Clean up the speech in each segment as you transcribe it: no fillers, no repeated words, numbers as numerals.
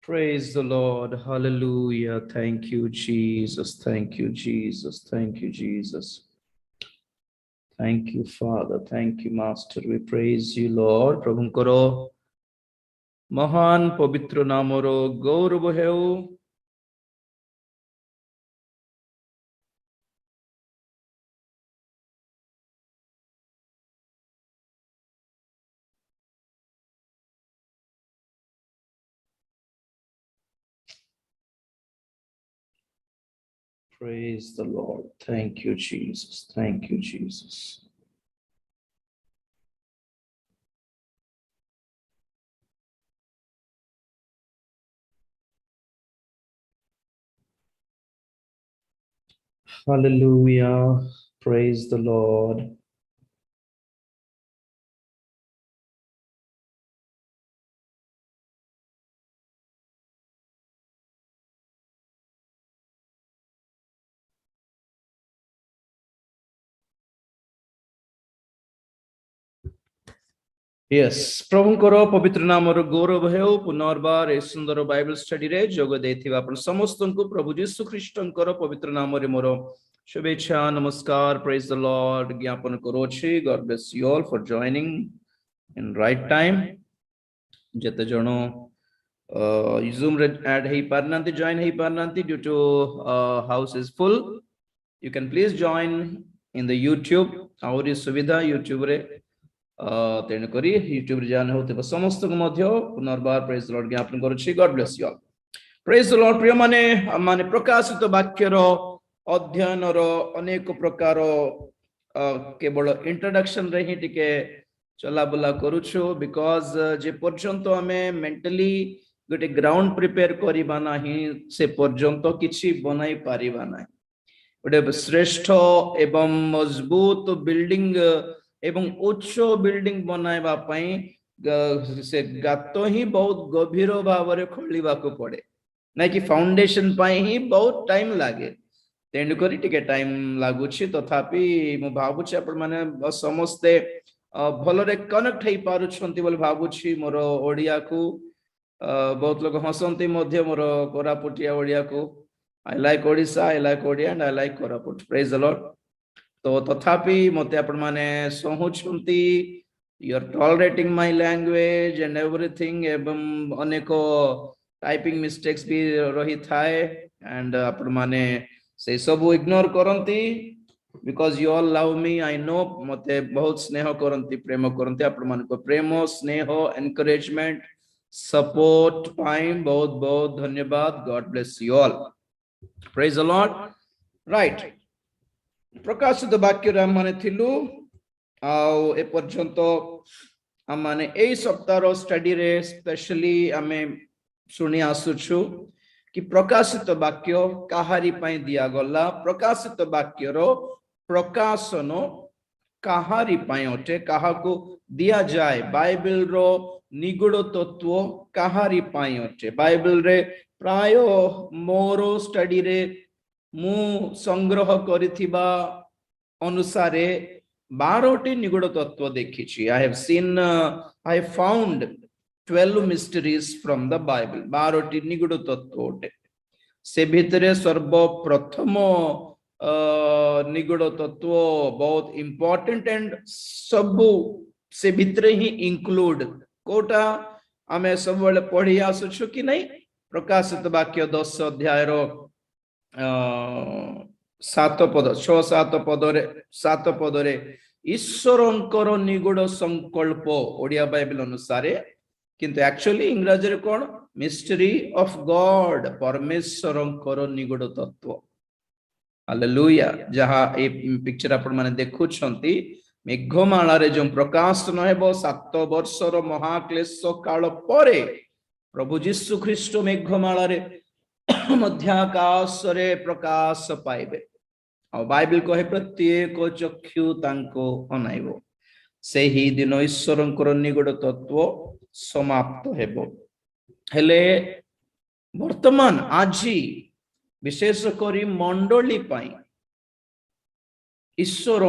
Praise the Lord. Hallelujah. Thank you, Jesus. Thank you, Jesus. Thank you, Jesus. Thank you, Father. Thank you, Master. We praise you, Lord. Prabhunkaro Mahan Pavitra Namoro Gaurav Heu. Praise the Lord. Thank you, Jesus. Thank you, Jesus. Hallelujah. Praise the Lord. Yes, प्रभुଙ୍କର पवित्र नामर गौरव हेउ पुनर्बार ए सुंदर Bible study रे जोग देथिबा आपण समस्तଙ୍କୁ प्रभु यीशु ख्रीष्टଙ୍କର पवित्र नामरे मोर शुभेच्छा नमस्कार praise the Lord ज्ञापन करोछि God bless you all for joining in right time जते जण Zoom रे ऐड हेई पारनांती join हेई पारनांती due to house is full you can please join in the YouTube और सुविधा YouTube रे तेणु करी यूट्यूब रे जान होते समस्त को मध्य पुनर्बार प्रेज द लॉर्ड ज्ञापन करूछि God bless you all praise the Lord प्रिय माने माने प्रकाशित वाक्यर अध्ययन रो अनेक प्रकार केवल इंट्रोडक्शन रे ही टिके चला बुला करूछु बिकॉज जे पर्यंत हमें मेंटली गोटे ग्राउंड प्रिपेयर करिबा नाही से पर्यंत किछि बनाई पारिबा नाही गोटे श्रेष्ठ एवं मजबूत बिल्डिंग एवं उच्च बिल्डिंग बनाइबा पई से गात ही बहुत गभीर भाव रे खोलिबा को पड़े ना कि फाउंडेशन पई ही बहुत टाइम लागे तेणु करी टिके टाइम लागुछि तथापि मु भाबुछि आपण माने समस्ते भल रे कनेक्ट हेई पारुछंती बोली भाबुछि मोर ओडिया को बहुत लोग हसंती मध्य मोर कोरापुटिया ओडिया को I like Odisha I like Odia and I like Koraput praise the Lord तो तथापि मते आपण माने सोहुछंती you are tolerating my language and everything एवं अनेको टाइपिंग मिस्टेक्स भी रही थाए एंड आपण माने से सब इग्नोर करंती because you all love me I know मते बहुत स्नेह करंती प्रेम करंती आपण मान को प्रेम स्नेह एनकरेजमेंट सपोर्ट पाई बहुत बहुत धन्यवाद God bless you all praise the Lord right प्रकाशित वाक्य माने थिलु आउ ए पर्यंत हम माने ए सप्ताह स्टडी रे स्पेशली आमे सुनी आसुछु कि प्रकाशित वाक्य काहारी पई दिया गला प्रकाशित वाक्य रो प्रकाशन काहारी पई ओटे काहा को दिया जाए बाइबल रो निगुड़ तत्व काहारी पई ओटे बाइबल रे प्राय मोरो स्टडी रे मु संग्रह करिथिबा अनुसारे 12टी निगुड़ तत्व देखिछि I have seen I found 12 mysteries from the Bible 12टी निगुड़ तत्व ओटे से भितरे सर्वप्रथम निगुड़ तत्व बहुत इंपोर्टेंट एंड सब से भितरे ही इंक्लूड कोटा आमे सब बेले पढ़ी आसुछु कि नहीं प्रकाशित वाक्य 10 अध्याय रो 7 पद 6-7 पदरे ईश्वरंकर निगुड़ संकल्प ओडिया बाइबल अनुसार किंतु एक्चुअली इंग्रजी रे कोन मिस्ट्री ऑफ गॉड परमेश्वरंकर निगुड़ तत्व हालेलुया जहा ए पिक्चर आपण माने देखुछंती मेघमाला रे जो प्रकाशन हेबो 7 वर्षर महाक्लेश काल परे प्रभु यीशु ख्रीष्ट मेघमाला रे मध्याकाश रे प्रकाश पाइबे आ बाइबल कहे प्रत्येक चक्षु तांको अनाइबो से ही दिन ईश्वरंकर निगुड़ तत्व समाप्त हेबो हेले वर्तमान आजी विशेष करी मंडली पाई ईश्वर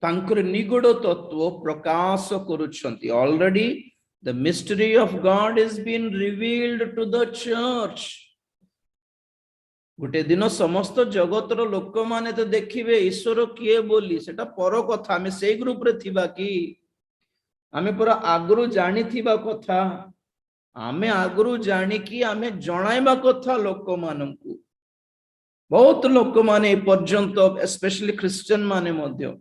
तांकर निगुड़ तत्व प्रकाश करुछंती already The mystery of God is being revealed to the church. गोटे दिन समस्त जगतर लोक माने तो देखिबे ईश्वर किए बोली सेटा पर कथा आमे से ग्रुप रे थिबा कि आमे पूरा आगरु जानी थिबा कथा आमे आगरु जानी कि आमे जणाइबा कथा लोक माननकु बहुत लोक माने पर्यंत स्पेशली क्रिश्चियन माने मध्य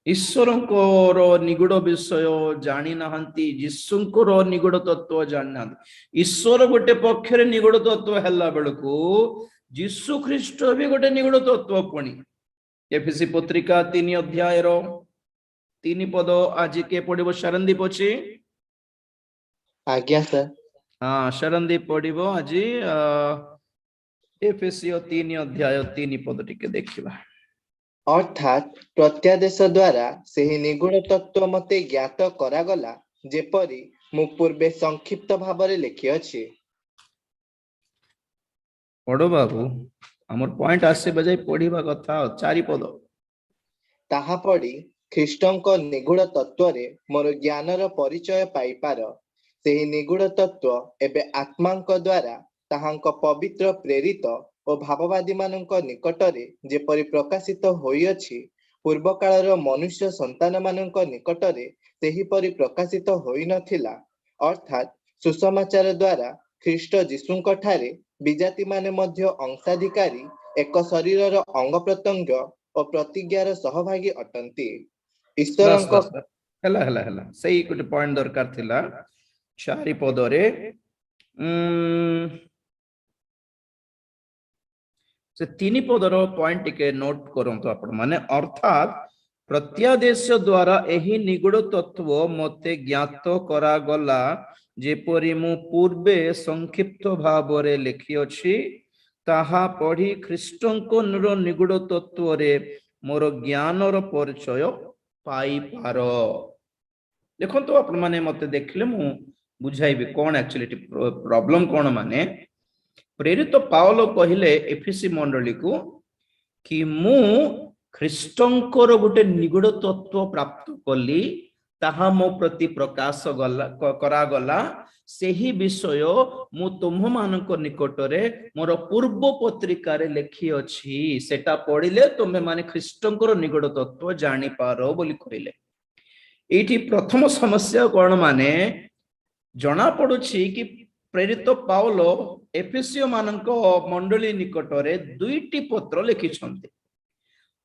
ईश्वरंकर निगूढ़ विषय जानी नाहंती जीशुंकर निगूढ़ तत्व जानी नाहंती ईश्वर गोटे पक्षरे निगूढ़ तत्व हैला बेलको जीशु ख्रीष्ट भी गोटे निगूढ़ तत्व पुणी एफएसी पत्रिका 3 अध्याय 3 पद आज के पढ़िबो शरणदीप अछि आज्ञा सर हाँ शरणदीप पढ़िबो आज एफएसी 3 अध्याय 3 पद टिके देखिबा अर्थात प्रत्यादेश द्वारा सेही निगूढ़ तत्व मते ज्ञात करागला जेपरी मु पूर्वे संक्षिप्त भावरे लिखि अछि पढ़ो बाबू हमर पॉइंट आसे बजाय पढ़िबा कथा 4 पद ताहा पढ़ी ख्रीष्टंक निगूढ़ तत्वरे मोर ज्ञानर परिचय पाइपार सेही निगूढ़ तत्व एबे आत्मांक द्वारा ताहांक पवित्र प्रेरित और भाववादी मानक निकटरे जेपरि प्रकाशित होइअछि पूर्व कालर मनुष्य संतान मानक निकटरे सेहीपरि प्रकाशित होई नथिला अर्थात सुसमाचार द्वारा ख्रीष्ट जीशुंक ठारे विजाति माने मध्य अंशाधिकारी एक शरीरर अंग प्रत्यंग और प्रतिज्ञार सहभागी अटंती ईश्वरंक हला हला हला सही गुड पॉइंट दरकार थिला 4 पदरे से 3 पदर पॉइंट टिके नोट करंतु आपण माने अर्थात प्रत्यादेश द्वारा एही निगूढ़ तत्व मते ज्ञात करा गला जेपरि मु पूर्वे संक्षिप्त भावरे लिखि अछि ताहा पढ़ी ख्रीष्टंक निगूढ़ तत्व रे मोर ज्ञानर परिचय पाई पारो देखंतु आपण माने मते देखले मु बुझाइबे कोन एक्चुअली प्रॉब्लम कोन माने प्रेरित पावलो कहले एफिसी मंडली को कि मु ख्रीष्टंकर गोटे निगूढ़ तत्व प्राप्त कली ताहा मो प्रति प्रकाश करा गला सेही विषय मु तुम मानक निकटरे मोर पूर्व पत्रिका रे लिखि अछि सेटा पढ़िले तुमे माने ख्रीष्टंकर निगूढ़ तत्व जानि पारो बोली कहले एठी प्रथम समस्या कोन माने जना पडुछि कि प्रेरित पावलो एफेसियो मानक मंडली निकटरे 2टी पत्र लिखिछन्ते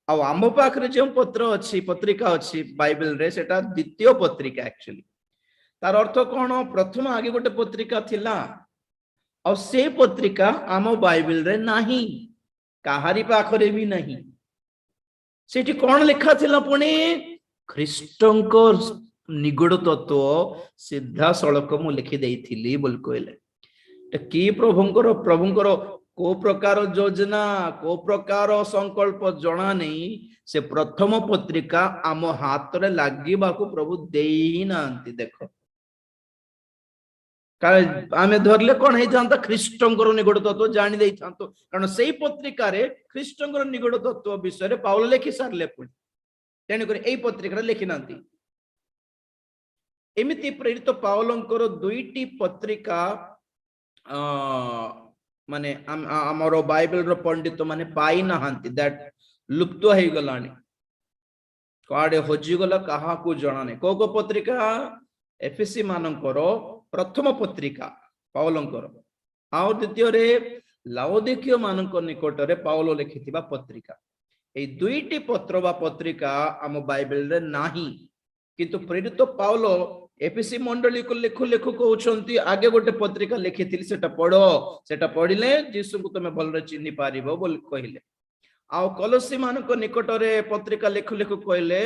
आ आम पाखरे जे पत्र अछि पत्रिका अछि बाइबल रे सेटा द्वितीय पत्रिका एक्चुअली तार अर्थ कोन प्रथम आगे गोटे पत्रिका थिला आ से पत्रिका आम बाइबल रे नाही काहारी पाखरे भी नाही सेठी कोन लिखा थिला पुणी ख्रीष्टंकर निगूढ़ तत्व सीधा सड़क मु लिखि देइथिली बोल कहले कि प्रभुंकर को प्रकार योजना को प्रकार संकल्प जना नहीं से प्रथम पत्रिका आम हाथ रे लागिबा को प्रभु देई नांती देखो आमे धरले कोन हे जानता ख्रीष्टंकर निगूढ़ तत्व जानि देई थांतो कारण सेही पत्रिका रे ख्रीष्टंकर निगूढ़ तत्व विषय रे पाउल लिखि सारले पुणी तेनु कर एई पत्रिका रे लिखि नांती एमिति प्रेरित पावलंकर 2टी पत्रिका माने हमरो बाइबल रो पंडित माने पाई नाहंती दैट लुप्त हो गलानी काडे होजी गला कहा को जणा नै को पत्रिका एफएसी मानकर प्रथम पत्रिका पावलंकर आ द्वितीय रे लाउदिकियो मानक निकट रे पावलो लिखिथिबा पत्रिका ए 2टी पत्र बा पत्रिका हम बाइबल रे नाही किंतु प्रेरित पावलो एफएसी मंडली को लेखु लेखु कहउछंती आगे गोटे पत्रिका लिखिथिली सेटा पढो सेटा पढिले जीसु को तमे भलरे चिन्हि पारिबो बोल कहिले आ कलोसी मानक निकट रे पत्रिका लेखु लेखु कहले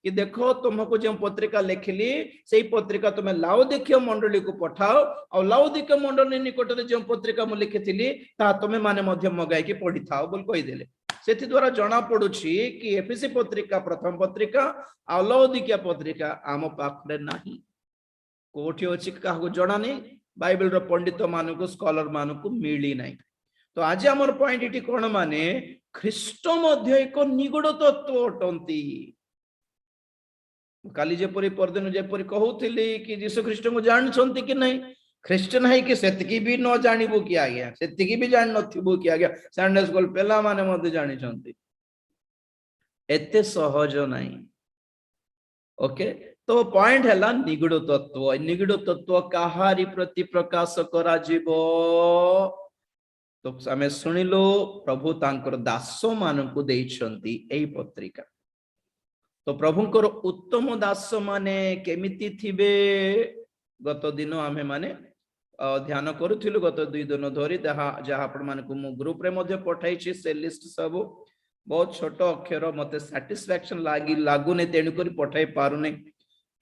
कि देखो तुमको जे पत्रिका लिखिली सेही पत्रिका तमे लाउदिकियो मंडली को पठाओ आ लाउदिकियो मंडली निकट रे जे पत्रिका मु लिखिथिली ता तमे माने मध्य मगाई कि पढि थाओ बोल कहि देले सेति द्वारा जना पडुछि कि एफएसी पत्रिका प्रथम पत्रिका आ लाउदिकिया पत्रिका आम पाखरे नाही कोठी अछि काहको जणा नै बाइबल रो पंडित मानको स्कॉलर मानको मिली नै तो आज हमर पॉइंट इटी कोन माने ख्रीष्ट मध्य एक निगूढ़ तत्व अटंती काली जेपरी परदिन जेपरी कहूली कि यीशु ख्रीष्ट को जानछंती कि नहीं ख्रीष्टियन है कि सेतिकी भी न जानिबो कि आज्ञा सेतिकी भी जान नथिबो कि आज्ञा संडे स्कूल पेला माने मते जानिछंती एते सहज नहीं ओके तो पॉइंट है निगूढ़ तत्व काहारी प्रति प्रकाश करा जीवो तो आमे सुनिलो प्रभु तांकर दास मानकु देइछंती एई पत्रिका तो प्रभुंकर उत्तम दास माने केमिति थिबे गत दिन आमे माने ध्यान करूथिलु गत 2 दिन धरी जहा आपण मानकु मु ग्रुप रे मध्ये पठाइछि से लिस्ट सब बहुत छोट अक्षर मते सैटिस्फैक्शन लागुने तेणु करी पठाई पारुने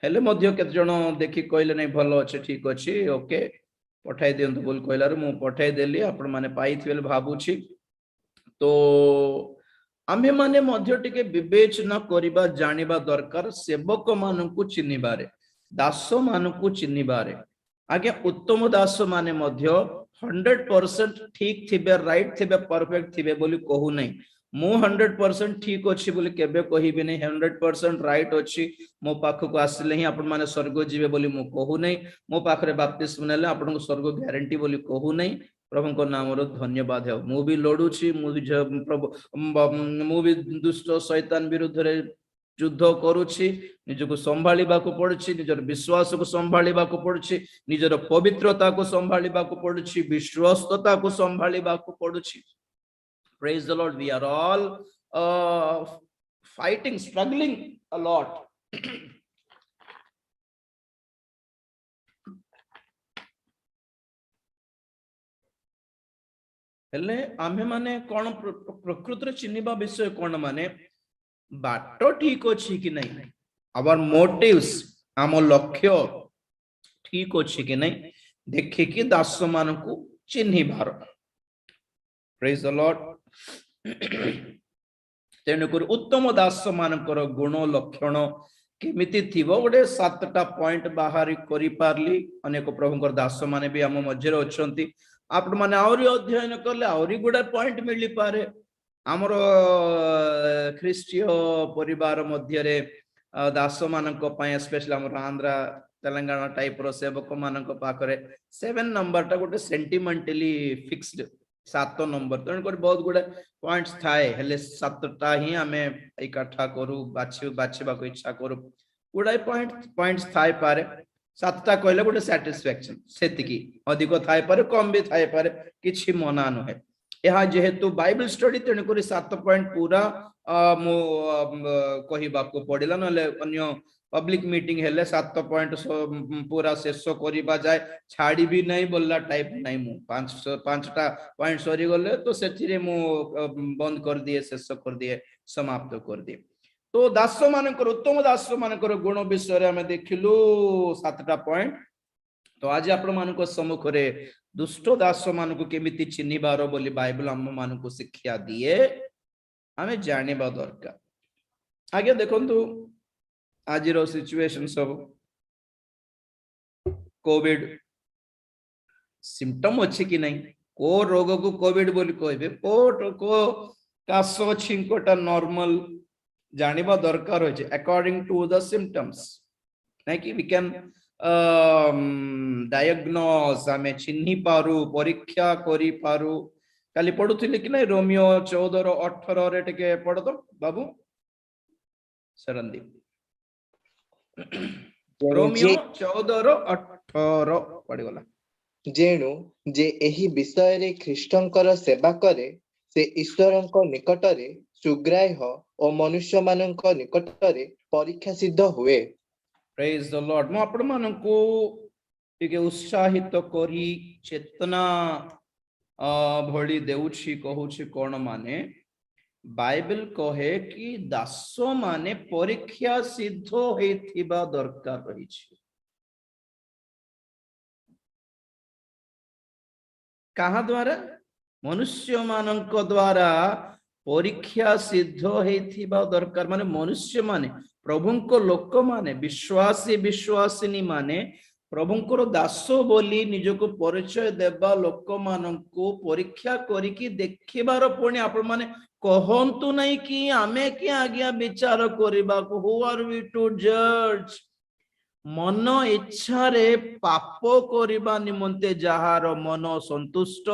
हेले मध्ये केते जण देखि कहले नै भलो अछि ठीक अछि ओके पठाई दियंतु बोल कहलार मु पठाई देली आपण माने पाइथिबेल भाबुछि तो आमे माने मध्ये टिके विवेचना करिबा जानिबा दरकार सेवक मानकु चिन्हिबारे दास मानकु चिन्हिबारे आगे उत्तम दास माने मध्ये 100% ठीक थिबे राइट थिबे परफेक्ट थिबे बोली कहू नै मु 100% ठीक अछि बोली केबे कहिबे नै 100% राइट अछि मो पाख को आसिले ही आपण माने स्वर्ग जीवे बोली मु कहू नै मो पाखरे बपतिस्म नेले आपण को स्वर्ग ग्यारंटी बोली कहू नै प्रभु को नाम रो धन्यवाद है मु भी लडुछि मु भी प्रभु मु भी दुष्ट शैतान विरुद्ध रे युद्ध करूछि निजको संभाळिबा को पड़छि निजर विश्वास को संभाळिबा को पड़छि निजर पवित्रता को संभाळिबा को पड़छि विश्वासता को संभाळिबा को पड़छि praise the lord we are all fighting struggling a lot हेले आमे माने कोन प्रकृति रे चिन्हिबा विषय कोन माने बाट ठीक अछि कि नहीं आवर मोटिव्स आम लक्ष्य ठीक अछि कि नहीं देखि कि दास मान को चिन्हिबार प्रेज द लॉर्ड तेणुक उत्तम दास मानकर गुण लक्षण केमिति थिबो गोटे 7टा पॉइंट बाहरी करि पारली अनेक प्रभुकर दास माने भी आम मध्यरे अछंती आपण माने आउरी अध्ययन करले आउरी गुडा पॉइंट मिली पारे आमर ख्रीष्टीय परिवार मध्यरे दास मानक पय स्पेशल आमर आंध्रा तेलंगाना टाइप रो सेवक मानक पाखरे 7 नंबर टा गोटे सेंटिमेंटली फिक्स्ड 7 नंबर तण कर बहुत गुडा पॉइंट्स थाए हेले 7टा ही हमें इकट्ठा करू बाछिबा को इच्छा करू गुडा पॉइंट्स थाए पारे 7टा कहले गोटे सैटिस्फैक्शन सेतिकी अधिक थाए पारे कम भी थाए पारे किछि मना नहे यहाँ जेहेतु बाइबल स्टडी तेणु करी 7 पॉइंट पूरा मो कहिबा को पड़िला नले अन्य पब्लिक मीटिंग हेले 7 पॉइंट पूरा शेष करिबा जाय छाड़ी भी नहीं बोलला टाइप नहीं मु 5टा पॉइंट सरी गले तो सेथिरे मु बंद कर दिए शेष कर दिए समाप्त कर दिए तो दास मानकर उत्तम दास मानकर गुण विषय रे हमें देखिलु 7टा पॉइंट तो आज आपण मानको सम्मुख रे दुष्ट दास मानको केमिति चिन्हिबार बोली बाइबल हम मानको शिक्षा दिए हमें जानिबा दरकार आगे देखंतु आज रो सिचुएशन सब कोविड सिम्पटम अछि कि नहीं को रोग को कोविड बोली कहबे को कास छिंकोटा नॉर्मल जानिबा दरकार होय अकॉर्डिंग टू द सिम्पटम्स नहीं कि वी कैन डायग्नोस हमें चिन्हि पारू परीक्षा करी पारू काली पढुथिले कि नहीं रोमियो 14:18 रे टिके पढ दो बाबू शरणदीप रोमियो 14:18 पढ़ी गला जेणु जे एही विषय रे ख्रीष्टंकर सेवा करे से ईश्वरंक निकटरे सुग्राह्य और मनुष्य मानक निकटरे परीक्षा सिद्ध हुए प्रेज द लॉर्ड मो आपण मानकू टिके उत्साहित करी चेतना भली देउछि कहूछि कोन माने बाइबल कहे कि दास माने परीक्षा सिद्ध होइथिबा दरकार रही छी कहा द्वारा मनुष्य मानक द्वारा परीक्षा सिद्ध होइथिबा दरकार माने मनुष्य माने प्रभु को लोक माने विश्वासी विश्वासिनी माने प्रभुंकर दास बोली निजको परिचय देबा लोक माननको परीक्षा करिकी देखिबार पुणी आपण माने कहंतु नहीं कि आमे कि आज्ञा विचार करिबा हु आर वी टू जज मन इच्छा रे पाप करिबा निमंते जहार मन संतुष्ट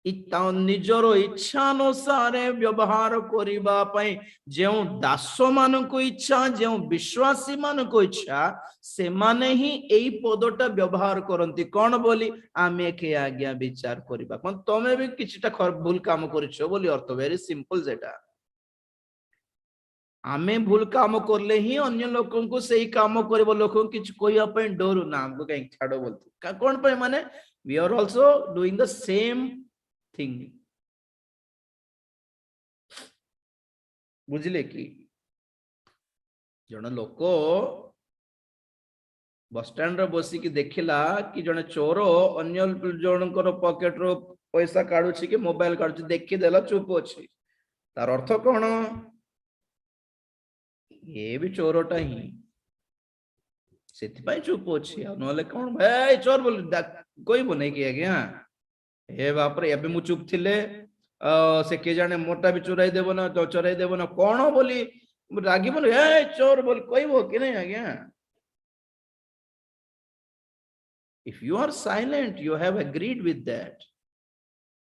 निजर इच्छा अनुसार व्यवहार करिबा पई जो दास मान को इच्छा जो विश्वासी मान को इच्छा से माने ही एई पदटा व्यवहार करंती कौन बोली आमे के आज्ञा विचार करिबा कोन तमे भी किछटा भूल काम करिछो बोली अर्थ वेरी सिंपल जेटा आमे भूल काम करले ही अन्य लोगों को सही काम करबो लोगों किछ कोइया पई डरू ना हमको कहीं छाड़ो बोलते कौन पे माने we are also doing the same thing बुझले कि जण लोक बस स्टैंड रे बसी कि देखिला कि जने चोर अन्य जनकर पॉकेट रो पैसा काढुछि कि मोबाइल काढुछि देखि देला चुप अछि तार अर्थ कोन ये भी चोरटा ही से चुप अच्छी नहले कौन भाई चोर बोल कोई नहीं कि आज्ञा हे बाप रे अबे मु चुप थिले से के जाने मोटा भी चुराई देबो ना तो चुराई देबो ना कौन बोली रागी बोल हे चोर बोल कहबो कि नहीं आज्ञा if you are silent you have agreed with that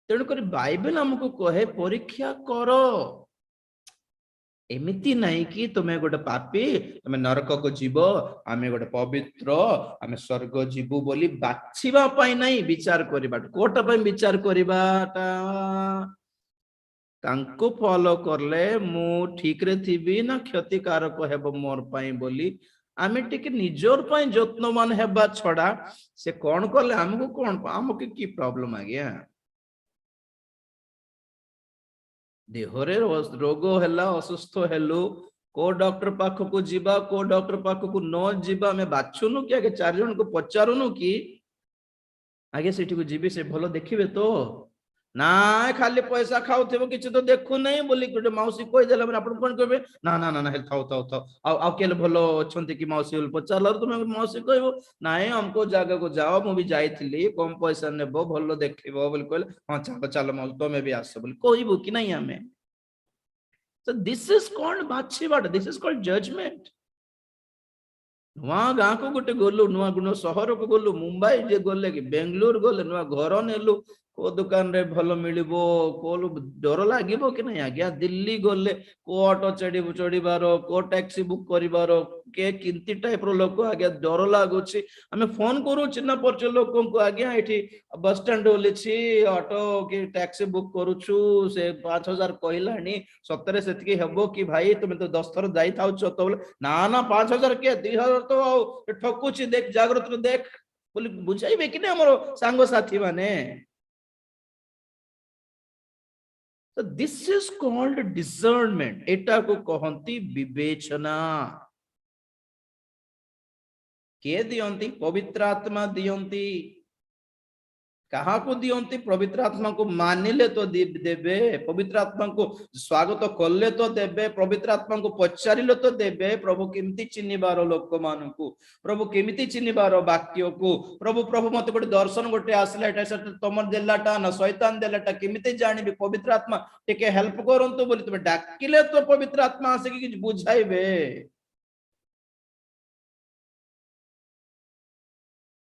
तेणु कर बाइबल हमको कहे परीक्षा करो एमिति नहीं कि तुम्हें गोटे पापी तुम्हें नरक को जीव आमे गोटे पवित्र आमे स्वर्ग जीवु बोली बाछिबा पाई नहीं विचार करिबा कोटा पाई विचार करिबाटा तांको फॉलो करले मु ठीक रे थिबी ना क्षतिकारक हेबो मोर पाई बोली आमे टिके निजोर पाई यत्नवान हेबा छडा से कोन करले हमको कोन हमके की प्रॉब्लम आ गया देहरे रोग हैला असुस्थ हेलु को डॉक्टर पाख को जीवा को डॉक्टर पाख को न जीवा हमें बाछुनु कि आगे 4 जन को पचारुनु कि आगे सेठी को जीवी से भलो देखिबे तो ना खाली पैसा खाउथेबो किछ तो देखु नहीं बोली गोटे मौसी कहि देला माने आपण कोन कहबे ना ना ना ना थाउ थाउ थाउ आ केले भलो अछंती कि मौसी बोल पचारला तुम मौसी कहबो नाए हमको जागा को जाओ मु भी जाईथिली कम पैसा नेबो भलो देखिबो बोली कहले हां चलो चलो मौसी तमे भी आसो बोली कहबो कि नहीं हमें so this is called बाछिबाट this is called judgment नुआ गाँ को गोटे गलु नुआ गुण सहर को गलु मुंबई जे गले कि बेंगलोर गले नुआ घर नेलु को दुकान रे भलो मिलिबो को डर लागिबो कि नहीं आज्ञा दिल्ली गले को ऑटो चढ़ीबार को टैक्सी बुक करिबार के किंती टाइप रो लोक आज्ञा डर लागुछि हमें फोन करू चिन्ना परिचय लोकों को आज्ञा एठी बस स्टैंड ओलेछि ऑटो के टैक्सी बुक करूछु से 5000 कहलानी सतरे सेतिकी हेबो कि भाई तुम तो 10 थर जाई थाउ छ तो ना ना 5000 के 2000 तो ठकुछि देख जागृत देख बोली बुझाइबे कि नै हमरो सांग साथी माने So this is called discernment. एटा को कहंती विवेचना के दियंती पवित्र आत्मा दियंती कहा को दियंती पवित्र आत्मा को मानिले तो देबे पवित्र आत्मा को स्वागत करले तो देबे पवित्र आत्मा को पचारिले तो देबे प्रभु केमती चिन्हिबार लोक मानकु प्रभु केमती चिन्हिबार वाक्य को प्रभु प्रभु मते गोटे दर्शन गोटे आसला एटा से तमर देलाटा ना शैतान देलाटा केमती जानिबे पवित्र आत्मा टिके हेल्प करंतु बोली तुमे डाकिले तो पवित्र आत्मा आसे कि बुझाइबे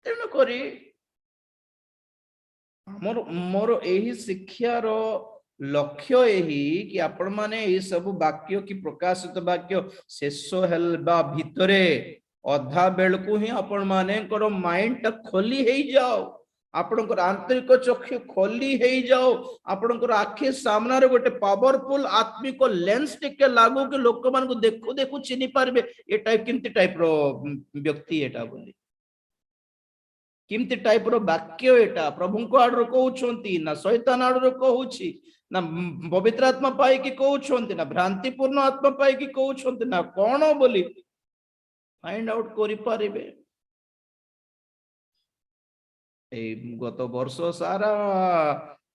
तेनु करी मोर एही शिक्षार लक्ष्य यही कि आपण माने ये सब वाक्य की प्रकाशित वाक्य शेष हेलबा भितरे अधा बेल को ही आपण माने करो माइंड टा खोली हे जाओ आपणकर आंतरिक चक्षु खोली हे जाओ आपणकर आखि सामना रे गोटे पावरफुल आत्मिक लेंस टिके लागू के लोक मान को देखो देखो चिनी पारबे ए टाइप किंती टाइप रो व्यक्ति एटा बोली किमती टाइप रो वाक्य एटा प्रभु को आडर कहउछंती ना शैतान आडर कहउछि ना पवित्र आत्मा पाई कि कहउछंती ना भ्रांतिपूर्ण आत्मा पाई कि कहउछंती ना कोन बोली फाइंड आउट करि पारिबे ए गत वर्ष सारा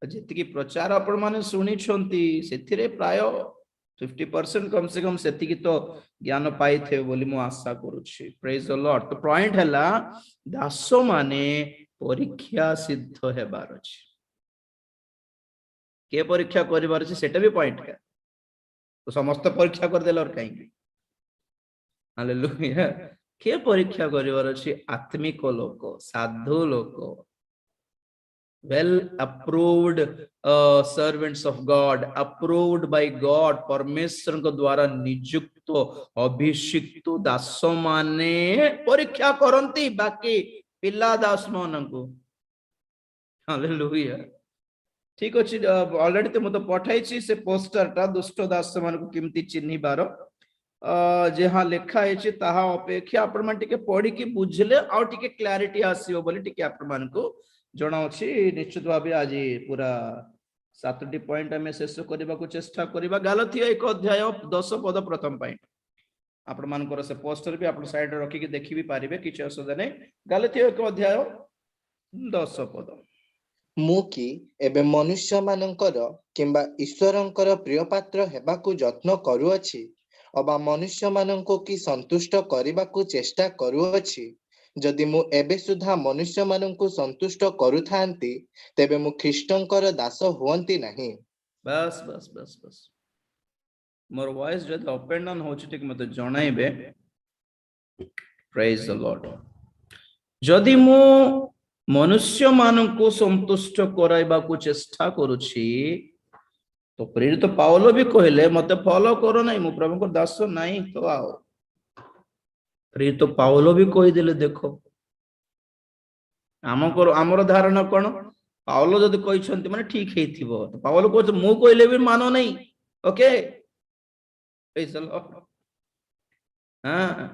जेतिकी प्रचार आपण माने सुनी छंती सेथिरे प्राय 50% कम से कम सेतिकी तो ज्ञान पाई थे बोली मु आशा करूछि। Praise the Lord. तो पॉइंट हला दास माने परीक्षा सिद्ध हेबार अछि। के परीक्षा करिवार अछि सेटा भी पॉइंट है। तो समस्त परीक्षा कर देलर काई। हालेलुया। के परीक्षा करिवार अछि? आत्मिक लोक, साधु लोक, well approved servants of God, approved by God, परमेश्वर को द्वारा नियुक्त अभिषिक्त दास माने परीक्षा करंती बाकी पिला दास मान को। हालेलुया। ठीक अछि। ऑलरेडी तो मते पठाइछि से पोस्टर टा दुष्ट दास मान को किमती चिन्हि बार जहाँ लेखा है ताहा अपेक्षा आपण मान टिके पढ़ी की बुझले आ टिके क्लैरिटी आसीबो बोली टिके आपण मान को जणाउछि। निश्चित भाबे आज पूरा 7टी पॉइंट हमें शेष करबा को चेष्टा करबा। गलातिया 1 अध्याय 10 पद प्रथम पॉइंट आपण मानकर से पोस्टर भी आपण साइड रे रखी के देखि भी पारिबे किछ असुविधा नै। गलातिया 1 अध्याय 10 पद। मु कि एबे मनुष्य मानकर किंबा ईश्वरंकर प्रिय पात्र हेबाकू यत्न करूअछि अबा मनुष्य माननको कि संतुष्ट करबाकू चेष्टा करूअछि। जदि मु एबे सुधा मनुष्य माननको संतुष्ट करूथांती तेबे मु ख्रीष्टंकर दास हुअंती नहीं। बस बस बस बस मोर वॉइस जद अप एंड डाउन होछि ठीक मते जणाइबे। Praise the Lord. जदि मु मनुष्य माननको संतुष्ट कराइबाकू चेष्टा करूछि तो प्रेरित पाउलो भी कहले मते फॉलो करो नहीं मु प्रभु को दास नहीं तो आओ। प्रेरित पाउलो भी कहि देले देखो आमर धारणा कोन पाउलो जदि कहिसंती माने ठीक हेथिबो तो पाउलो को मु कहले भी मानो नहीं। Okay praise the Lord. हां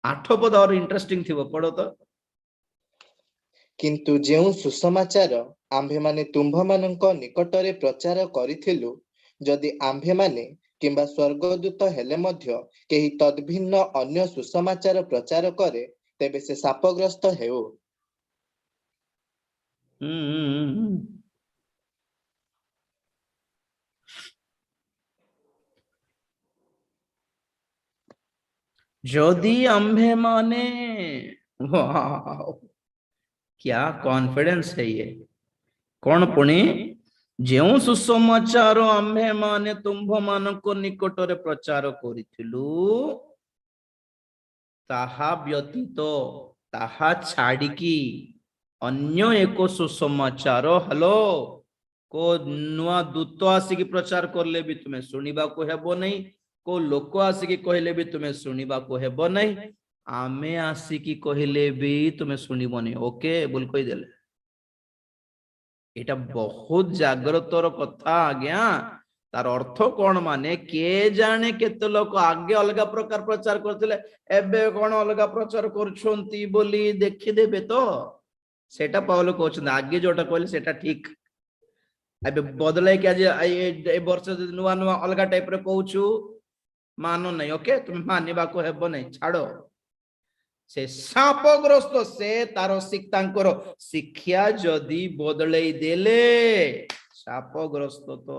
8 पद और इंटरेस्टिंग थिबो पढो तो। किंतु जेउ सुसमाचार आम्भे माने तुम्भ मानक निकटरे प्रचार करिथिलु जदि आम्भे माने किंबा स्वर्गदूत हेले मध्य केही तद्भिन्न अन्य सुसमाचार प्रचार करे तेबे से शापग्रस्त हेउ। जदि आम्भे माने वाओ क्या कॉन्फिडेंस है ये। कौन पुणी जेउ सुसमाचार आम्भे माने तुम्भ मानक निकटरे प्रचार करिथिलु ताहा व्यतीत ताहा छाड़िकी अन्य एक सुसमाचार हेलो को नुआ दूत आसिकी प्रचार करले भी तुम्हें सुनिबा को हेबो नहीं। को लोक आसिकी कहले भी तुम्हें सुनिबा को हेबो नहीं। आमे आसिकी कहले भी तुम्हें सुनिबो नहीं। ओके बोल कहि देले एटा बहुत जागृतर कथा आज्ञा। तार अर्थ कौन माने के जाने केते लोक आगे अलग प्रकार प्रचार करथिले एबे कोन अलग प्रचार करछंती बोली देखि देबे तो सेटा पाउलो कहछन आगे जोटा कहले सेटा ठीक। एबे बदलाई के आज ए वर्ष नुवा नुवा अलग टाइप रे कहूछु मानो नहीं। ओके तुम मानिबा को हेबो नहीं छाड़ो। से शापग्रस्त से तार तांकर शिक्षा जदि बदलई देले शापग्रस्त तो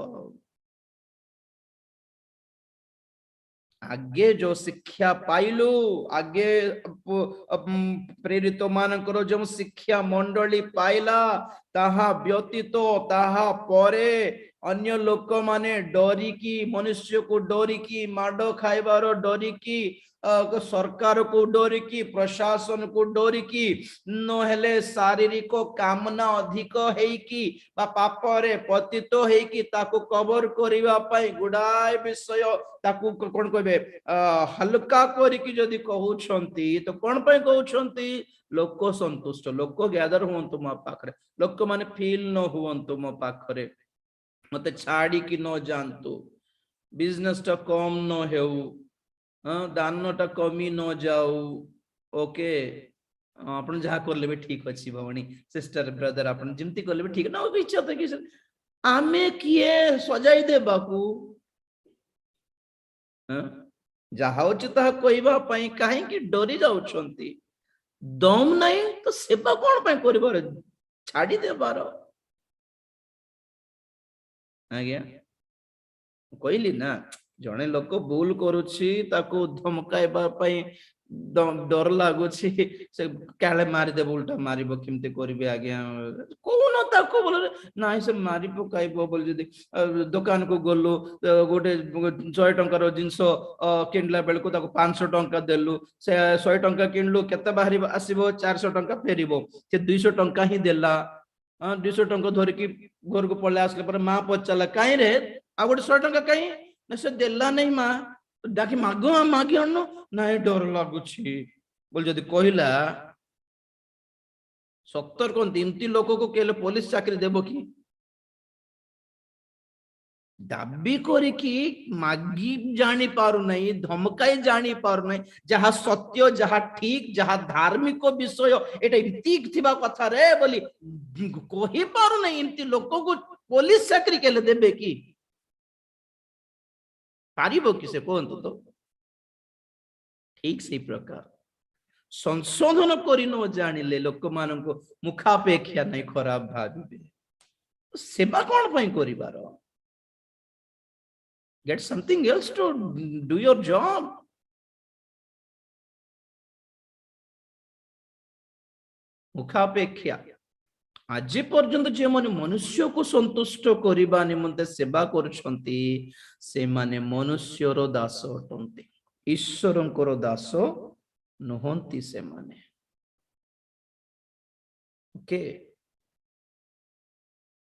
आगे जो शिक्षा पाइलु आगे प्रेरित मानकर जो शिक्षा मंडली पाइला ताहा व्यतीत ताहा परे अन्य लोक माने डरिकी मनुष्य को डरिकी माडो खाइबार डरिकी सरकार को डरिकी प्रशासन को डरिकी नहेले शारीरिक कामना अधिक हेकी बा पापरे पतित हेकी ताकू कवर करिवा पई गुडाय विषय ताकू कोन कहबे हल्का करिकी जदी कहउछंती तो कोन पई कहउछंती लोक संतुष्ट लोक गैदर हुंतु मो पाखरे लोक माने फील न हुंतु मो पाखरे मते छाड़ी की न जानतु बिजनेस टा कम न हेउ दान टा कमी न जाऊ। ओके आपण जहा करले भी ठीक अछि भवनी सिस्टर ब्रदर आपण जिमती करले भी ठीक ना इच्छा तो कि आमे किए सजाई दे बाकू जहा होछि ता कहबा पई काहे कि डरी जाउछंती दम नहीं तो सेवा कोन पई करबार छाड़ी देबार आज्ञा କହିଲି ନା ଜଣେ ଲୋକ ଭୁଲ କରୁଛି ତାକୁ ଧମକାଇବା ପାଇଁ ଡର ଲାଗୁଛି ସେ କାଳେ ମାରିଦେବ ଉଲ୍ଟା ମାରିବ କେମିତି କରିବେ ଆଜ୍ଞା କହୁନ ତାକୁ ବୋଲେ ନାଇଁ ସେ ମାରି ପକାଇବ ବୋଲି ଯଦି ଦୋକାନକୁ ଗଲୁ ଗୋଟେ 100 ଟଙ୍କାର ଜିନିଷ କିଣିଲା ବେଳକୁ ତାକୁ 500 ଟଙ୍କା ଦେଲୁ ସେ 100 ଟଙ୍କା କିଣିଲୁ କେତେ ବାହାରିବ ଆସିବ 400 ଟଙ୍କା ଫେରିବ ସେ 200 ଟଙ୍କା ହିଁ ଦେଲା 200 ଟଙ୍କା ଧରିକି ଘରକୁ ପଳେଇ ଆସିଲା ପରେ ମା ପଚାରିଲା କାହିଁ ରେ ଆଉ ଗୋଟେ 100 ଟଙ୍କା କାହିଁ ନା ସେ ଦେଲା ନାହିଁ ମା ଡାକି ମାଗି ଆଣୁ ନାଇଁ ଡର ଲାଗୁଛି ବୋଲି ଯଦି କହିଲା ସତର କହନ୍ତି ଏମିତି ଲୋକକୁ କେଲେ ପୋଲିସ ଚାକିରି ଦେବ କି ଦାବି କରିକି ମାଗି ଜାଣି ପାରୁନାହିଁ ଧମକାଇ ଜାଣି ପାରୁନାହିଁ ଯାହା ସତ୍ୟ ଯାହା ଠିକ ଯାହା ଧାର୍ମିକ ବିଷୟ ଏଟା ଏମିତି ଥିବା କଥା ରେ ବୋଲି କହି ପାରୁନାହିଁ ଏମିତି ଲୋକକୁ ପୋଲିସ ଚାକିରି କେଲେ ଦେବେ କି ପାରିବ କି ସେ କୁହନ୍ତୁ ତ ଠିକ ସେଇ ପ୍ରକାର ସଂଶୋଧନ କରି ନ ଜାଣିଲେ ଲୋକମାନଙ୍କୁ ମୁଖାପେକ୍ଷା ନାହିଁ ଖରାପ ଭାବିବେ ସେବା କଣ ପାଇଁ କରିବାର get something else to do your job ମୁଖାପେକ୍ଷା ଆଜି ପର୍ଯ୍ୟନ୍ତ ଯେଉଁମାନେ ମନୁଷ୍ୟକୁ ସନ୍ତୁଷ୍ଟ କରିବା ନିମନ୍ତେ ସେବା କରୁଛନ୍ତି ସେମାନେ ମନୁଷ୍ୟର ଦାସ ଅଟନ୍ତି ଈଶ୍ୱରଙ୍କର ଦାସ ନୁହନ୍ତି ସେମାନେ ଓକେ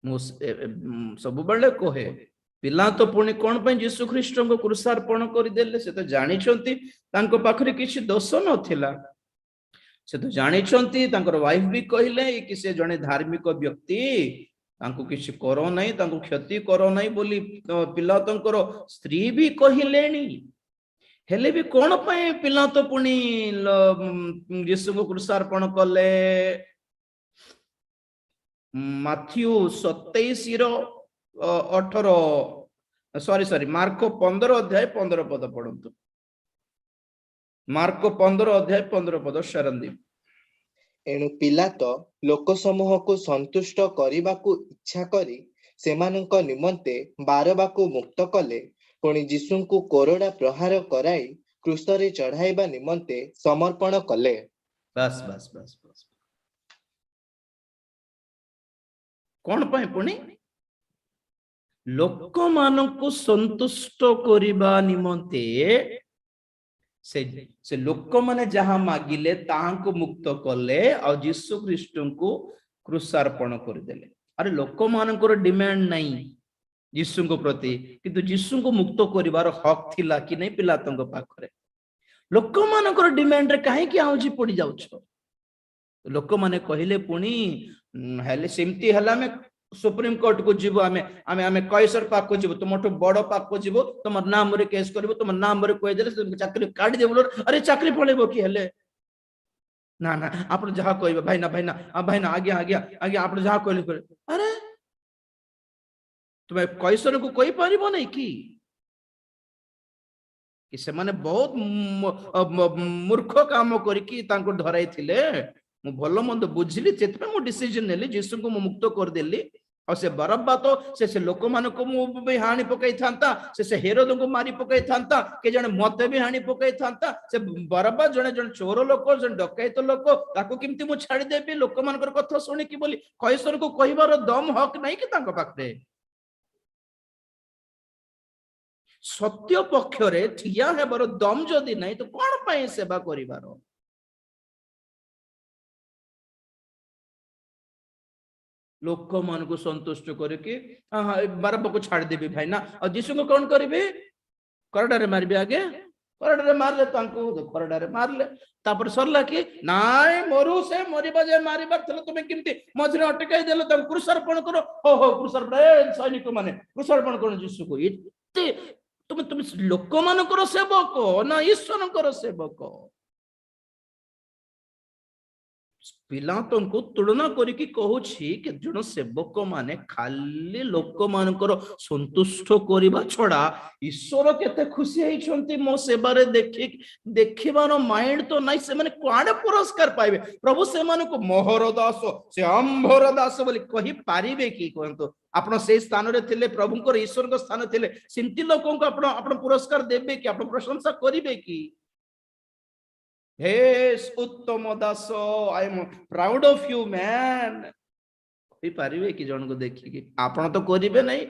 ମୁଁ ସବୁବେଳେ କହେ ପିଲା ତ ପୁଣି କଣ ପାଇଁ ଯୀଶୁ ଖ୍ରୀଷ୍ଟଙ୍କୁ କୃଷାର୍ପଣ କରିଦେଲେ ସେ ତ ଜାଣିଛନ୍ତି ତାଙ୍କ ପାଖରେ କିଛି ଦୋଷ ନଥିଲା ସେ ତ ଜାଣିଛନ୍ତି ତାଙ୍କର ୱାଇଫ ବି କହିଲେ କି ସେ ଜଣେ ଧାର୍ମିକ ବ୍ୟକ୍ତି ତାଙ୍କୁ କିଛି କର ନାହିଁ ତାଙ୍କୁ କ୍ଷତି କର ନାହିଁ ବୋଲି ପିଲା ତାଙ୍କର ସ୍ତ୍ରୀ ବି କହିଲେଣି ହେଲେ ବି କଣ ପାଇଁ ପିଲା ତ ପୁଣି ଯୀଶୁଙ୍କୁ କୃଷାର୍ପଣ କଲେ ମାଥ୍ୟୁ 27:18 ମାର୍କ 15 ଅଧ୍ୟାୟ 15 ପଦ ପଢନ୍ତୁ ମାର୍କ 15 ଅଧ୍ୟାୟ 15 ପଦ ଶରଣଦୀପ ଏଣୁ ପିଲାତ ଲୋକ ସମୂହକୁ ସନ୍ତୁଷ୍ଟ କରିବାକୁ ଇଚ୍ଛା କରି ସେମାନଙ୍କ ନିମନ୍ତେ ବାରବାକୁ ମୁକ୍ତ କଲେ ପୁଣି ଯୀଶୁଙ୍କୁ କୋରଡା ପ୍ରହାର କରାଇ କ୍ରୁଶରେ ଚଢାଇବା ନିମନ୍ତେ ସମର୍ପଣ କଲେ ବାସ୍ ବାସ୍ ବାସ୍ ବାସ୍ କଣ ପାଇଁ ପୁଣି ଲୋକମାନଙ୍କୁ ସନ୍ତୁଷ୍ଟ କରିବା ନିମନ୍ତେ ସେ ଲୋକମାନେ ଯାହା ମାଗିଲେ ତାହାଙ୍କୁ ମୁକ୍ତ କଲେ ଆଉ ଯୀଶୁ ଖ୍ରୀଷ୍ଟଙ୍କୁ କୃଷାର୍ପଣ କରିଦେଲେ ଆରେ ଲୋକମାନଙ୍କର ଡିମାଣ୍ଡ ନାହିଁ ଯୀଶୁଙ୍କ ପ୍ରତି କିନ୍ତୁ ଯୀଶୁଙ୍କୁ ମୁକ୍ତ କରିବାର ହକ୍ ଥିଲା କି ନାହିଁ ପିଲାତଙ୍କ ପାଖରେ ଲୋକମାନଙ୍କର ଡିମାଣ୍ଡରେ କାହିଁକି ଆଉଜି ପଡି ଯାଉଛ ଲୋକମାନେ କହିଲେ ପୁଣି ହେଲେ ସେମିତି ହେଲା ଆମେ ସୁପ୍ରିମ କୋର୍ଟ को जीवो आमे कैसर पाक को जीवो तुमठु बड़ पाक को जीवो तुम नाम रे केस करबो तुम नाम रे कहि देले चाकरी काढी देबो अरे चाकरी पळेबो की हेले ना ना आपण जहा कहबे भाईना आज्ञा आपण जहा कहले अरे तुम कैसर को कहि परिबो नै कि से माने बहुत मूर्ख काम करके तांको धराई थिले मु भलो मंद बुझिली जेतपे मु डिसीजन नेली जीसु को मु मुक्त कर देली और से बरब्बा तो से लोक मान को मु भी हानि पकई थांता से हेरोद को मारी पकई थांता के जने मते भी हानि पकई थांता से बरब्बा जने जने चोर लोक जने डकैत लोक ताको किमती मु छाड़ी देबी लोक मानकर कथा सुनि कि बोली कैसर को कहिबार दम हक नहीं कि तांको पाखरे सत्य पक्षरे ठिया हेबार दम जदि नहीं तो कौन पाए सेवा करिबार लोक मान को संतुष्ट करके बरब्बा को छाड़ देबी भाई ना और यीशु को कौन करिवे करडारे मारबे आगे करडारे मारले तांको करडारे मारले तापर सरला कि नाय मरु से मरिबा जे मारिबार थले तुमे किमती मझरे अटकाई देलो तां क्रूसार्पण करो हो क्रूसार्पण सैनिक माने क्रूसार्पण करो यीशु को इते तुम लोक मानकर सेवक ना ईश्वरकर सेवक ପିଲାତଙ୍କୁ ତୁଳନା କରିକି କହୁଛି କେତେ ଜଣ ସେବକ ମାନେ ଖାଲି ଲୋକମାନଙ୍କର ସନ୍ତୁଷ୍ଟ କରିବା ଛଡା ଈଶ୍ୱର କେତେ ଖୁସି ହେଇଛନ୍ତି ମୋ ସେବାରେ ଦେଖିବାର ମାଇଣ୍ଡ ତ ନାହିଁ, ସେମାନେ କୁଆଡେ ପୁରସ୍କାର ପାଇବେ? ପ୍ରଭୁ ସେମାନଙ୍କୁ ମୋହର ଦାସ, ସେ ଆମ୍ଭର ଦାସ ବୋଲି କହିପାରିବେ କି? କୁହନ୍ତୁ, ଆପଣ ସେଇ ସ୍ଥାନରେ ଥିଲେ, ପ୍ରଭୁଙ୍କର ଈଶ୍ୱରଙ୍କ ସ୍ଥାନ ଥିଲେ, ସେମିତି ଲୋକଙ୍କୁ ଆପଣ ପୁରସ୍କାର ଦେବେ କି? ଆପଣ ପ୍ରଶଂସା କରିବେ କି? हे Uttam Das, I am proud of you man କହିପାରିବେ କି ଜଣକୁ ଦେଖିକି? ଆପଣ ତ କରିବେ ନାହିଁ,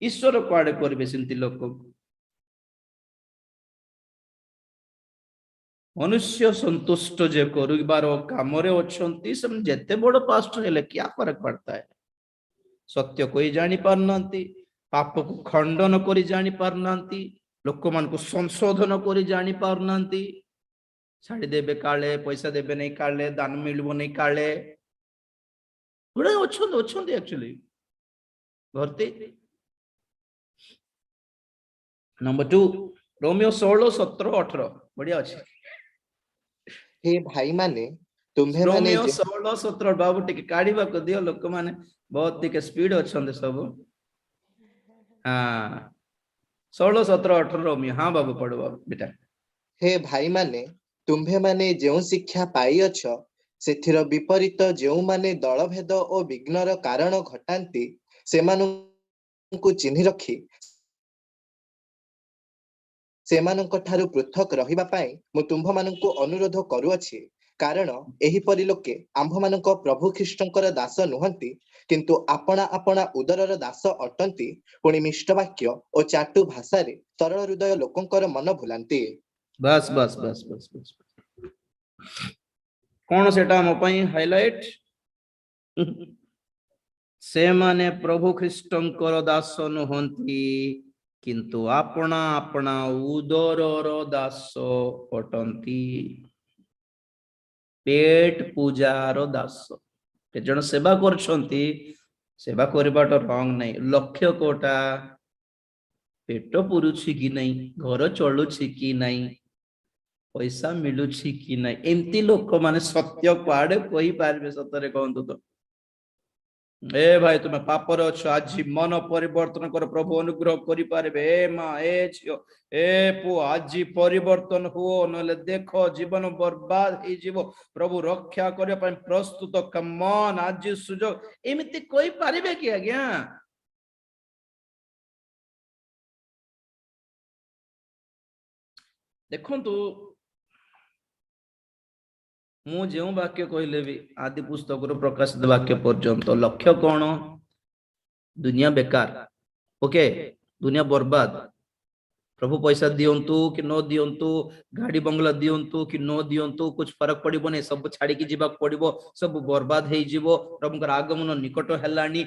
ଈଶ୍ୱର କୁଆଡେ କରିବେ ସେମିତି ଲୋକ? ମନୁଷ୍ୟ ସନ୍ତୁଷ୍ଟ ଯେ କରିବାର କାମରେ ଅଛନ୍ତି, ସେମାନେ ଯେତେ ବଡ ପାଷ୍ଟର ହେଲେ क्या फर्क पड़ता है? ସତ୍ୟ କହି ଜାଣି ପାରୁନାହାନ୍ତି, ପାପକୁ ଖଣ୍ଡନ କରି ଜାଣି ପାରୁନାହାନ୍ତି, ଲୋକମାନଙ୍କୁ ସଂଶୋଧନ କରି ଜାଣି ପାରୁନାହାନ୍ତି। ଛାଡ଼ି ଦେବେ କାଳେ, ପଇସା ଦେବେ ନାହିଁ କାଳେ, ଦାନ ମିଳିବ ନାହିଁ କାଳେ, ଗୁଡା ଅଛନ୍ତି ଆକ୍ଚୁଆଲି ଭର୍ତ୍ତି। नंबर 2 रोमियो 16 17 18 बढ़िया अच्छे। हे भाई माने तुम्हें माने रोमियो 16 17 बाबू टिके काढ़ीबा को दियो, लोक माने बहुत टिके स्पीड अछंदे सब। हां 16 17 18 रोमियो, हां बाबू पढ़ो बाबू बेटा। हे भाई माने तुम्हें माने जो शिक्षा पाई अछ ସେଥିର ବିପରୀତ ଯେଉଁମାନେ ଦଳଭେଦ ଓ ବିଘ୍ନର କାରଣ ଘଟାନ୍ତି ସେମାନଙ୍କୁ ଚିହ୍ନି ରଖି ସେମାନଙ୍କ ଠାରୁ ପୃଥକ ରହିବା ପାଇଁ ମୁଁ ତୁମ୍ଭମାନଙ୍କୁ ଅନୁରୋଧ କରୁଅଛି, କାରଣ ଏହିପରି ଲୋକେ ଆମ୍ଭମାନଙ୍କ ପ୍ରଭୁ ଖ୍ରୀଷ୍ଟଙ୍କର ଦାସ ନୁହନ୍ତି, କିନ୍ତୁ ଆପଣା ଆପଣା ଉଦରର ଦାସ ଅଟନ୍ତି, ପୁଣି ମିଷ୍ଟ ବାକ୍ୟ ଓ ଚାଟୁ ଭାଷାରେ ସରଳ ହୃଦୟ ଲୋକଙ୍କର ମନ ଭୁଲାନ୍ତି। बस बस बस बस बस कौन सेटा मो पई हाइलाइट से माने प्रभु ख्रीष्टंकर दास नुहंती, किंतु आपना आपना उदरर दास अटंती, पेट पूजार दास। के जन सेवा करछंती, सेवा करबाटा रंग नहीं, लक्ष्य कोटा पेट पुरुछि कि नहीं, घर चलुछि कि नहीं, पैसा मिलुछि कि नहीं, एमती लोक माने सत्य कुआडे कहि पारबे? सतरे कहंतु तो ए भाई तुम पापर अच्छ, आज मन परिवर्तन कर, प्रभु अनुग्रह करि पारबे। ए मां ए झियो ए पु आज परिवर्तन हुओ, नले देखो जीवन बर्बाद हे जीवो, प्रभु रक्षा करिया पय प्रस्तुत, कम ऑन आज सुजोग एमिति कहि पारबे कि आज्ञा? देखंतु मु जो वाक्य कहले भी आदि पुस्तक प्रकाशित वाक्य पर्यंत लक्ष्य कौन? दुनिया बेकार, ओके, दुनिया बर्बाद, प्रभु पैसा दियंतु कि न दियंतु, गाड़ी बंगला दियंतु कि न दियंतु, कुछ फरक पड़िबो नहीं, सब छाड़ी की जीवा पड़िबो, सब बर्बाद हे जीवो। प्रभुकर आगमन निकट हेलानी,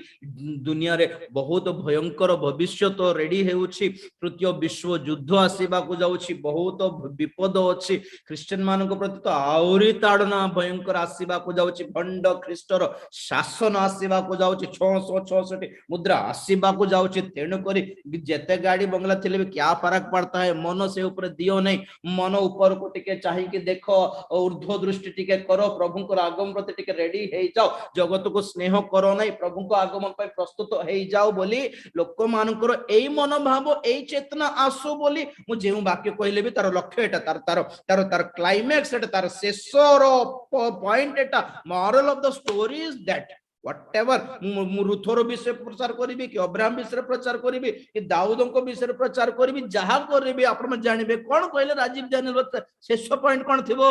दुनिया रे बहुत भयंकर भविष्य तो रेडी हेउछि, तृतीय विश्व युद्ध आसीबा को जाउछि, बहुत विपद अछि, क्रिश्चियन मानक प्रति तो आउरी ताड़ना भयंकर आसीबा को जाउछि, भंड ख्रीष्टर शासन आसीबा को जाउछि, 666 मुद्रा आसीबा को जाउछि। तेणु करी जेते गाड़ी बंगला थिले भी क्या फरक पड़ता है? मन से ऊपर दियो नहीं, मन ऊपर को टिके चाहिए देखो, ऊर्ध्व दृष्टि टिके करो, प्रभु को आगमन प्रति टिके रेडी हे जाओ, जगत को स्नेह करो नहीं, प्रभु को आगमन पर प्रस्तुत हे जाओ बोली लोक मानकर एई मनोभाव एई चेतना आसु बोली मु जेउ वाक्य कहले भी तार लक्ष्य एटा, तार तार तार तार क्लाइमैक्स एटा, तार शेषर point Etah, moral of the story is that whatever मु रुथर विषय प्रचार करी कि अब्राहम विषय प्रचार करी कि दाऊदों विषय प्रचार करी, जहाँ करी आपण जानबे कौन कहले राजीव जानिल शेष पॉइंट कौन थिबो?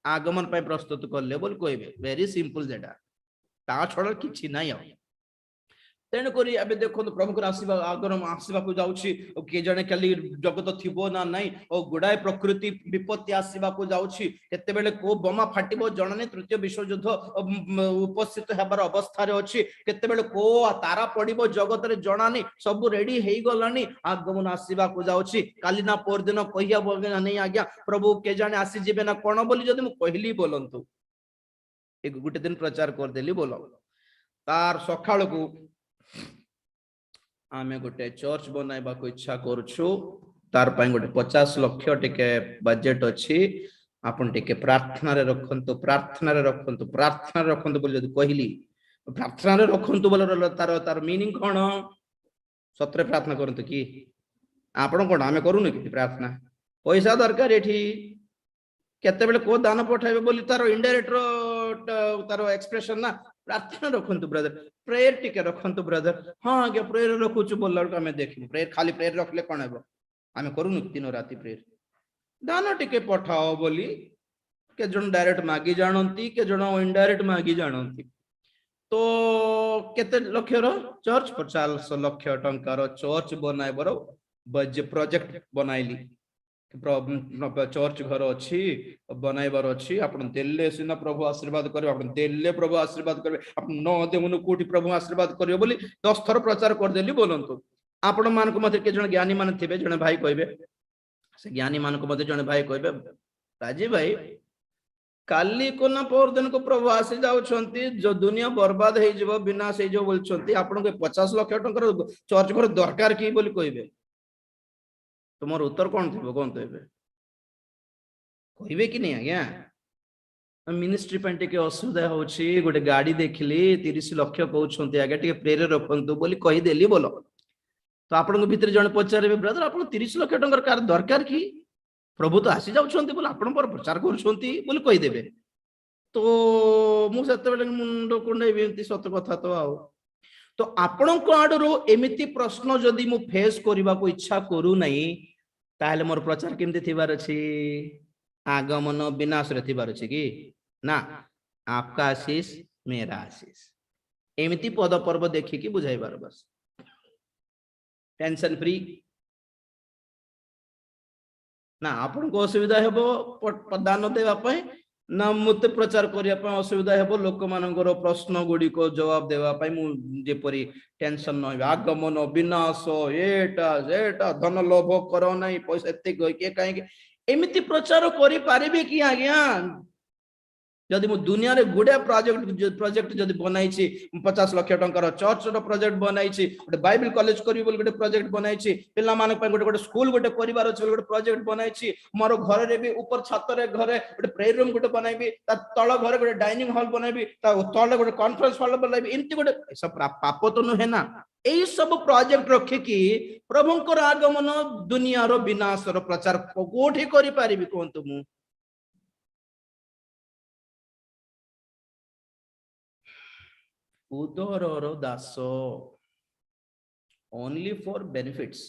आगमन पे प्रस्तुत करले बोल कहबे, वेरी सिंपल जेटा, ता छड़ किछि नाही। तेणुक देखो प्रभु आसवा आगमन आसवाक जाऊँगी, किए जड़े कल जगत थो ना नाई, और गुड़ाए प्रकृति विपत्ति आसवाक जाऊँगी, केतेबेले को बोमा फाटिबो जणा नहीं, तृतीय विश्व युद्ध उपस्थित हेबार अवस्था अच्छी, केतेबेले को तारा पड़िबो जगत रे जणा नहीं, सब रेडी हे गलानी, आगमन आसवाक जाऊँगी। काली ना पर दिन कहिया नहीं आज्ञा प्रभु के जाने आसी जीवे ना कौन बोली जदि मु कहली बोलंतु, एक गुटे दिन प्रचार करदेली बोल, तार सकाळ को आमे गोटे चर्च बनाइबा को इच्छा करूछु, तार पाई गोटे 50 लाख टिके बजेट अछि, आपण टिके प्रार्थना रे रखंतु बोली जदि कहली प्रार्थना रे रखंतु बोल तार मीनिंग कोन सतरे प्रार्थना करंतु कि आपण कोन आमे करूनु कि प्रार्थना पैसा दरकार एठी केते बेले को दान पठाइबे बोली तार इनडायरेक्ट तार एक्सप्रेशन ना प्रार्थना रखंतु ब्रदर प्रेयर टिके रखंतु ब्रदर हां आगे प्रेयर रखुछु बोलला आमे देखिबो प्रेयर खाली प्रेयर रखले कोन हेबो आमे करूनु दिन राती प्रेयर दान टिके पठाओ बोली के जन डायरेक्ट मागी जानती के जन इनडायरेक्ट मागी जानती तो केते लक्षर चर्च 50 लाख टंकार चर्च बनाइबर बजे प्रोजेक्ट बनाइली चर्च घर अच्छी बनइबार अच्छी आपण देले सिना प्रभु आशीर्वाद करिवे आपण देले प्रभु आशीर्वाद करिवे आपण न देउनु कोठी प्रभु आशीर्वाद करिवे बोली 10 थर प्रचार कर देली बोलंतु आपण मान को मते के जण ज्ञानी मान थिबे जण भाई कहबे से ज्ञानी मान को मते जण भाई कहबे राजी भाई काली को ना पर दिन को प्रभु आसी जाउछंती जो दुनिया बर्बाद हे जबो विनाश हे जो बोलछंती आपण को 50 लाख टंकर चर्च घर दरकार की बोली कहबे तुमर उत्तर कौन थी कौन तो कहबे कि नहीं आज्ञा मिनिस्ट्री पे टिके असुविधा होची गोटे गाड़ी देखली 30 लाख कहउछंती आगे टिके प्रेयर रखंतु बोली कहि देली बोलो तो आपण को भीतर जण पचारबे ब्रदर आपण 30 लाख टंकर कार दरकार की प्रभु तो आसी जाउछंती बोल आपण पर प्रचार करूछंती बोली कहि देबे तो मु सेते बेले मुंडो कोंडे बेंती सत कथा तो आउ तो आपण को आडरो एमिति प्रश्न जदि मु फेस करबा को इच्छा करू नहीं ताहले मोर प्रचार केमति थिबार अछि आगमन विनाश रे थिबार अछि कि ना आपका आशीष मेरा आशीष एमिति पद पर्व देखि कि बुझाइबार बस टेंशन फ्री ना आपण को असुविधा हेबो प्रदान देबा पय ना मते प्रचार करिया पय असुविधा हेबो लोक मानकर प्रश्न गुडी को जवाब देबा पय मु जेपरि टेंशन न आगमन विनाश एटा धन लोभ करो नहीं पैसा एते के काहे एमिति प्रचार करि पारिबे कि आज्ञा जदि मु दुनिया रे गुडे प्रोजेक्ट जदि बनाई छी 50 लाख टंकार चर्च रो प्रोजेक्ट बनाई छी गोटे बाइबल कॉलेज करी बोल गोटे प्रोजेक्ट बनाई छी पिल्ला मान पे गोटे स्कूल गोटे परिवार अछि गोटे प्रोजेक्ट बनाई छी मोर घर रे भी ऊपर छत रे घरे गोटे प्रेयर रूम गोटे बनाइबी ता तळ घरे गोटे डाइनिंग हॉल बनाइबी ता तळ गोटे कॉन्फ्रेंस हॉल बनाइबी इनती गोटे सब पाप तो न है ना एई सब प्रोजेक्ट रखे कि प्रभुंकर आगमन दुनिया रो विनाश रो प्रचार कोठी करि पारिबी कोंतु मु उदर दास ओनली फॉर बेनिफिट्स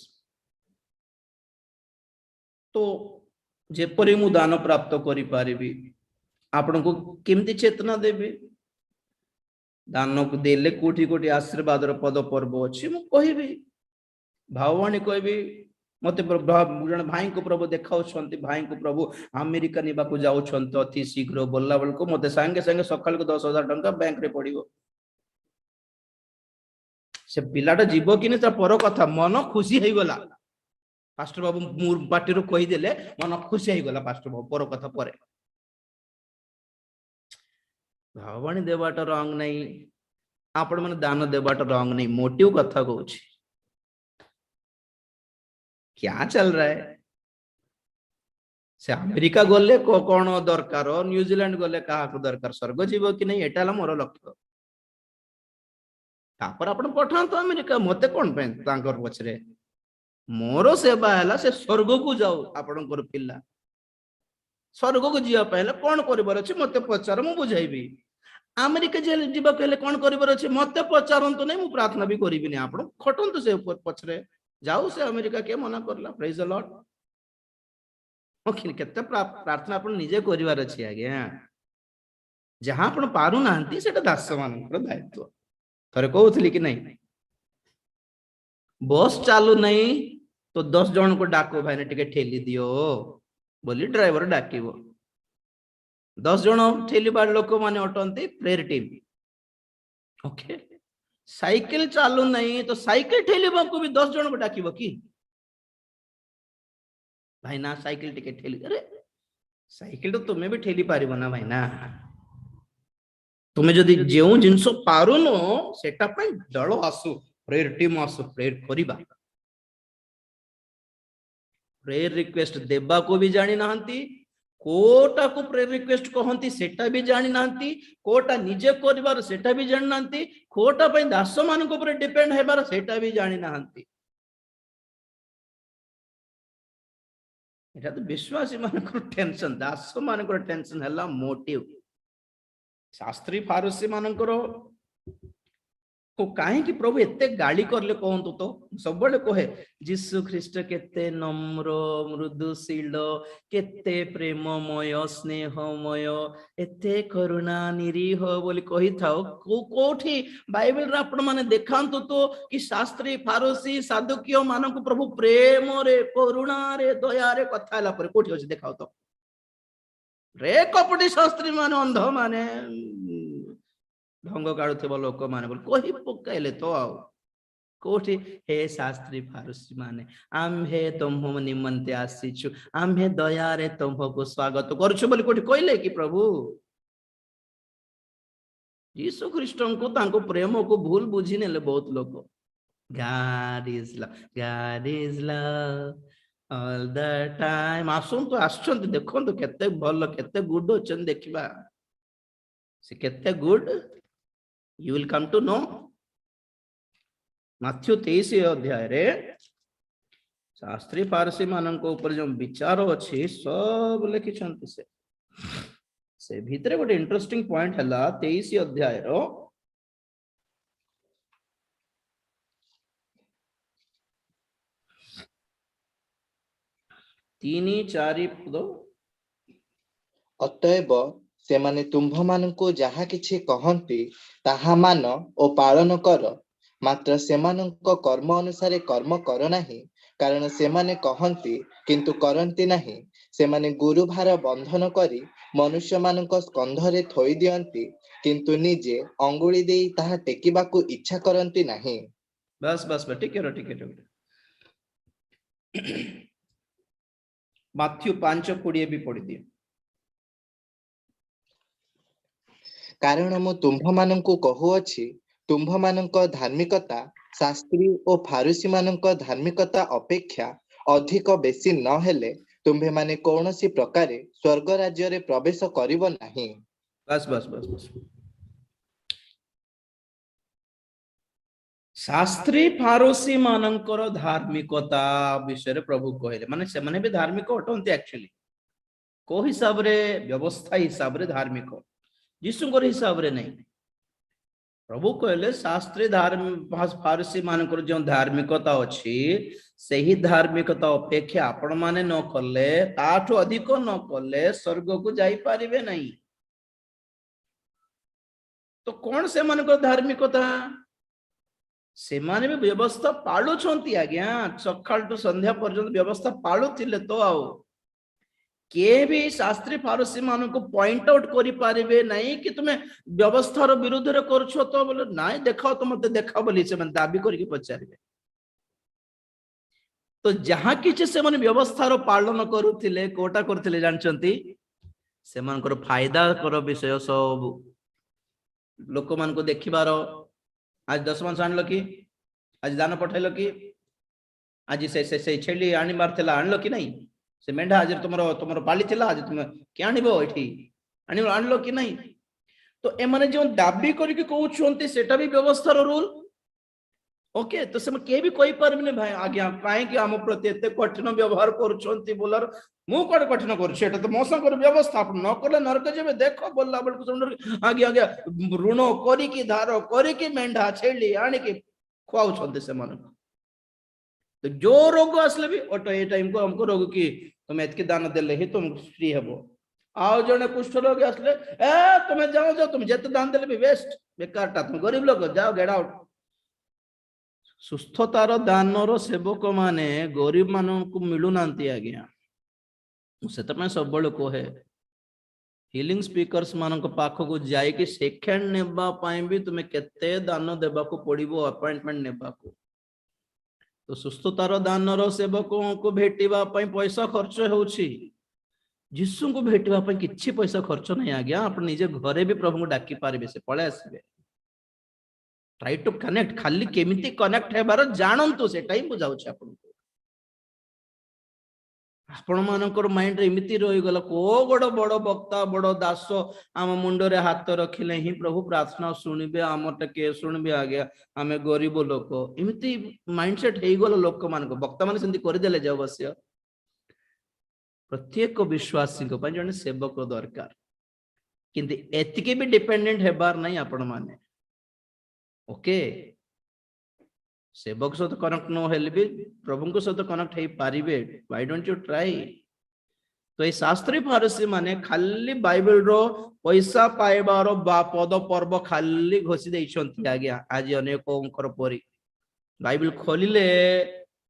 तो जेपरि मु दान प्राप्त करि पारिबी आपण को केमति चेतना देबी दान को देले कोठी कोठी आशीर्वाद रो पद पर्व अछि मु कहिबी भाववाणी कहबी मते जन भाई को प्रभु देखाउछंती भाई को प्रभु अमेरिका निबा को जाउछंती अति शीघ्र बोलला बेल को मते संगे संगे सकाल को 10,000 टंका बैंक रे पड़िबो से पिलाटा जीव कि नहीं पर कथा मन खुशी हो गला पास्टर बाबू मोर पार्टी कही देले मन खुशी हो गला पास्टर बाबू पर कथा पर भाववाणी देवाटा रंग नहीं आपण मन दान देवाटा रंग नहीं मोटिव कथा कहूँ क्या चल रहा है से अमेरिका गले कौन दरकार न्यूजीलैंड गले क्या दरकार स्वर्ग जीव कि नहीं एटा मोर लक्ष्य तापर आपण पठांतो अमेरिका मते कोन पे तांकर पछरे मोर सेवा हला से स्वर्ग को जाऊ आपणकर पिल्ला स्वर्ग को जिया पहले कोन करबर अछि मते पचार मु बुझाइबी अमेरिका जे जीवा कहले कोन करबर अछि मते पचारंतो नै मु प्रार्थना भी करिबी नै आपण खटंतो से पछरे जाऊ से अमेरिका के मना करला प्रेज द लॉर्ड ओखिन केते प्रार्थना आपण निजे करिवार अछि आज्ञा जहां आपण पारु नांती सेटा दास मानकर दायित्व थरे कहूली कि नहीं बस चालू नहीं तो 10 जन को डाको भाई ने टिके ठेली दियो बोली ड्राइवर डाकिबो 10 जन ठेली बाड़ लोक माने अटंती प्रेयर टीम ओके साइकिल चालू नहीं तो साइकिल ठेली को भी 10 जन को डाकिबो कि भाई ना साइकिल टिके ठेली अरे साइकिल तो तुम्हें भी ठेली पारिबो ना भाई ना तुम्हें जदि जो जिनस पारुनो सेटा पे दल आसु प्रेयर टीम आसु प्रेयर करिबा प्रेयर रिक्वेस्ट देबा को भी जानी नाहंती कोटा को प्रेयर रिक्वेस्ट कहती सेटा भी जानी नांती, कोटा निजे करिवार सेटा भी जानि नांती, कोटा पई दास मानक ऊपर डिपेंड हेबार सेटा भी जानि नांती। एटा तो विश्वासी मानकर टेंशन, दास मानकर टेंशन हला मोटिव। शास्त्री फारसी मानकर को काहे कि प्रभु एते गाली करले कहंतु तो सब बड़े कहे यीशु ख्रीष्ट केते नम्र मृदुशील केते प्रेममय स्नेहमय एते करुणा निरीह बोली कहि थाओ कोठी बाइबल रे आपण माने देखांतु तो कि शास्त्री फारसी साधुक्य मानक प्रभु प्रेम रे करुणा रे दया रे कथाला पर कोठी अछि देखाओ तो रे कपटी शास्त्री माने अंध माने ढंग काढ़ुथिबा लोक माने बोल कहि पकाइले तो आउ कोठी हे शास्त्री फारसी माने आम्हे तुम निमंते आसीछु आम्हे दया रे तुमको स्वागत करछु बोली कोठी कहले कि प्रभु यीशु ख्रीष्टन को तांको प्रेम को भूल बुझी नेले बहुत लोग। God is love all the time आसुन तो आछंत देखंतु केते भल केते गुड अछन देखिबा से केते good you will come to know। Matthew 23 अध्याय रे शास्त्री फारसी मानन को ऊपर जो विचार अछि सब लिखिछंती से भीतर गोटे इंटरेस्टिंग पॉइंट हला 23 अध्याय रो 3-4 पद। अतएव सेमाने तुम्भ माननको जहा किछि कहंती ताहा मान ओ पालन कर, मात्र सेमानଙ୍କ कर्म अनुसारे कर्म कर नाही, कारण सेमाने कहंती किंतु करंती नाही। सेमाने गुरुभार बंधन करी मनुष्य मानक स्कंधरे थोई दियंती, किंतु निजे अंगुली देई ताहा टेकिबाकू इच्छा करंती नाही। बस बस ठीक है माथ्यू 5:20 भी पढ़ी दिए। कारण मु तुम्भ माननको कहुअछि तुम्भ मानक धार्मिकता शास्त्री और फारूसी मानक धार्मिकता अपेक्षा अधिक बेसी न हेले तुम्भे माने कौनसी प्रकारे स्वर्ग राज्य रे प्रवेश करिवो नाही। बस बस बस बस शास्त्री फारूसी मानकर धार्मिकता विषय प्रभु कहले माने से माने भी धार्मिक अटंती एक्चुअली को हिसाब रे व्यवस्था हिसाब रे धार्मिक यीशुଙ୍କର हिसाब रे नहीं। प्रभु कहले शास्त्री फारसी मानकर जो धार्मिकता अछि सही धार्मिकता अपेक्षा आपण माने न कले ताठो अधिक न कले स्वर्ग को जाई पारिबे नहीं। तो कौन से मानकर धार्मिकता से माने भी व्यवस्था पालु छंती आज्ञा सकाळ टू संध्या पर्यंत व्यवस्था पालु थिले तो आओ के भी शास्त्री फारसी मान को पॉइंट आउट करि पारिबे नहीं कि तुमे व्यवस्थार विरुद्ध रे करछो तो बोले नाही देखाओ तो मते देखा बोली से मन दाबी करके पचारिबे। तो जहां किछ से मन व्यवस्थार पालन करूथिले कोटा करथिले जानचंती से मानकर फायदा कर विषय सब लोक मान को देखिबार आज 10 मास आणलो कि आज दान पठाइलो कि आज से छेली आनिबार थिला आणलो कि नहीं से मेंढा आज तुमरो पाली थिला आज तुम के आनिबो एठी आणलो कि नहीं। तो ए माने जो दाबी करके कहउछंती सेटा भी व्यवस्थार रूल ओके। तो से के भी कोई परबने भाई आज्ञा काहे कि हम प्रति एते कठिन व्यवहार करूछंती बोलर मु कोड कठिन करू सेटा तो मोसंकर व्यवस्था आप न करले नरक जेबे देखो बोलला बल कुछ आगे आगे ऋण करी कि धार करी कि मेंढा छेली आनी कि खुआउछंती से मन। तो जो रोग आसले भी ऑटो ए टाइम को हमको रोग की तुम एतके दान देले ही तुम फ्री हेबो। आओ जने कुष्ठ रोग आसले ए तुम जाओ तुम जते दान देले भी वेस्ट बेकारटा तुम गरीब लोग जाओ गेट आउट। सुस्थतार दानर सेवक माने गरीब मानन को मिलु नांती आज्ञा सेत में सब बड़ कहे हिलिंग स्पीकर्स मान पाख को जाई कि सेकेंड नेबा पाई भी तुम्हें केते दान देबा को पड़िबो अपॉइंटमेंट नेबा को। तो सुस्थतार दानर सेवकों को भेटिबा पई पैसा खर्च होउछि यीशु को भेटिबा पई किछि पैसा खर्च नहीं आज्ञा आप निजे घरे भी प्रभु को डाकी पारिबे से पळे आसीबे। ट्राई टू कनेक्ट खाली केमिति कनेक्ट हेबार जानंतु सेटा ही बुझाउछि आपन आपण मानकर माइंड रे एमिति रही गला को बड़ बड़ वक्ता बड़ दास आम मुंडे हाथ रखिले ही प्रभु प्रार्थना शुणिबे आम टे शुणिबे आज्ञा आम गरीब लोक एमती माइंडसेट हो गला लोक मान वक्ता मान से करदेले जे अवश्य प्रत्येक विश्वासी जन सेवक दरकार किंतु एतिके भी डिपेंडेंट हेबार नहीं आपण माने ओके सेवक सहित कनेक्ट न हेले भी प्रभु को सहित कनेक्ट हो पारिबे व्हाई डोंट यू ट्राई तो ये शास्त्री फारसी माने खाली बाइबल रो पैसा पाइबार पद पर्व खाली घोषी देइछंती आज्ञा आज अनेक परी बाइबल खोलिले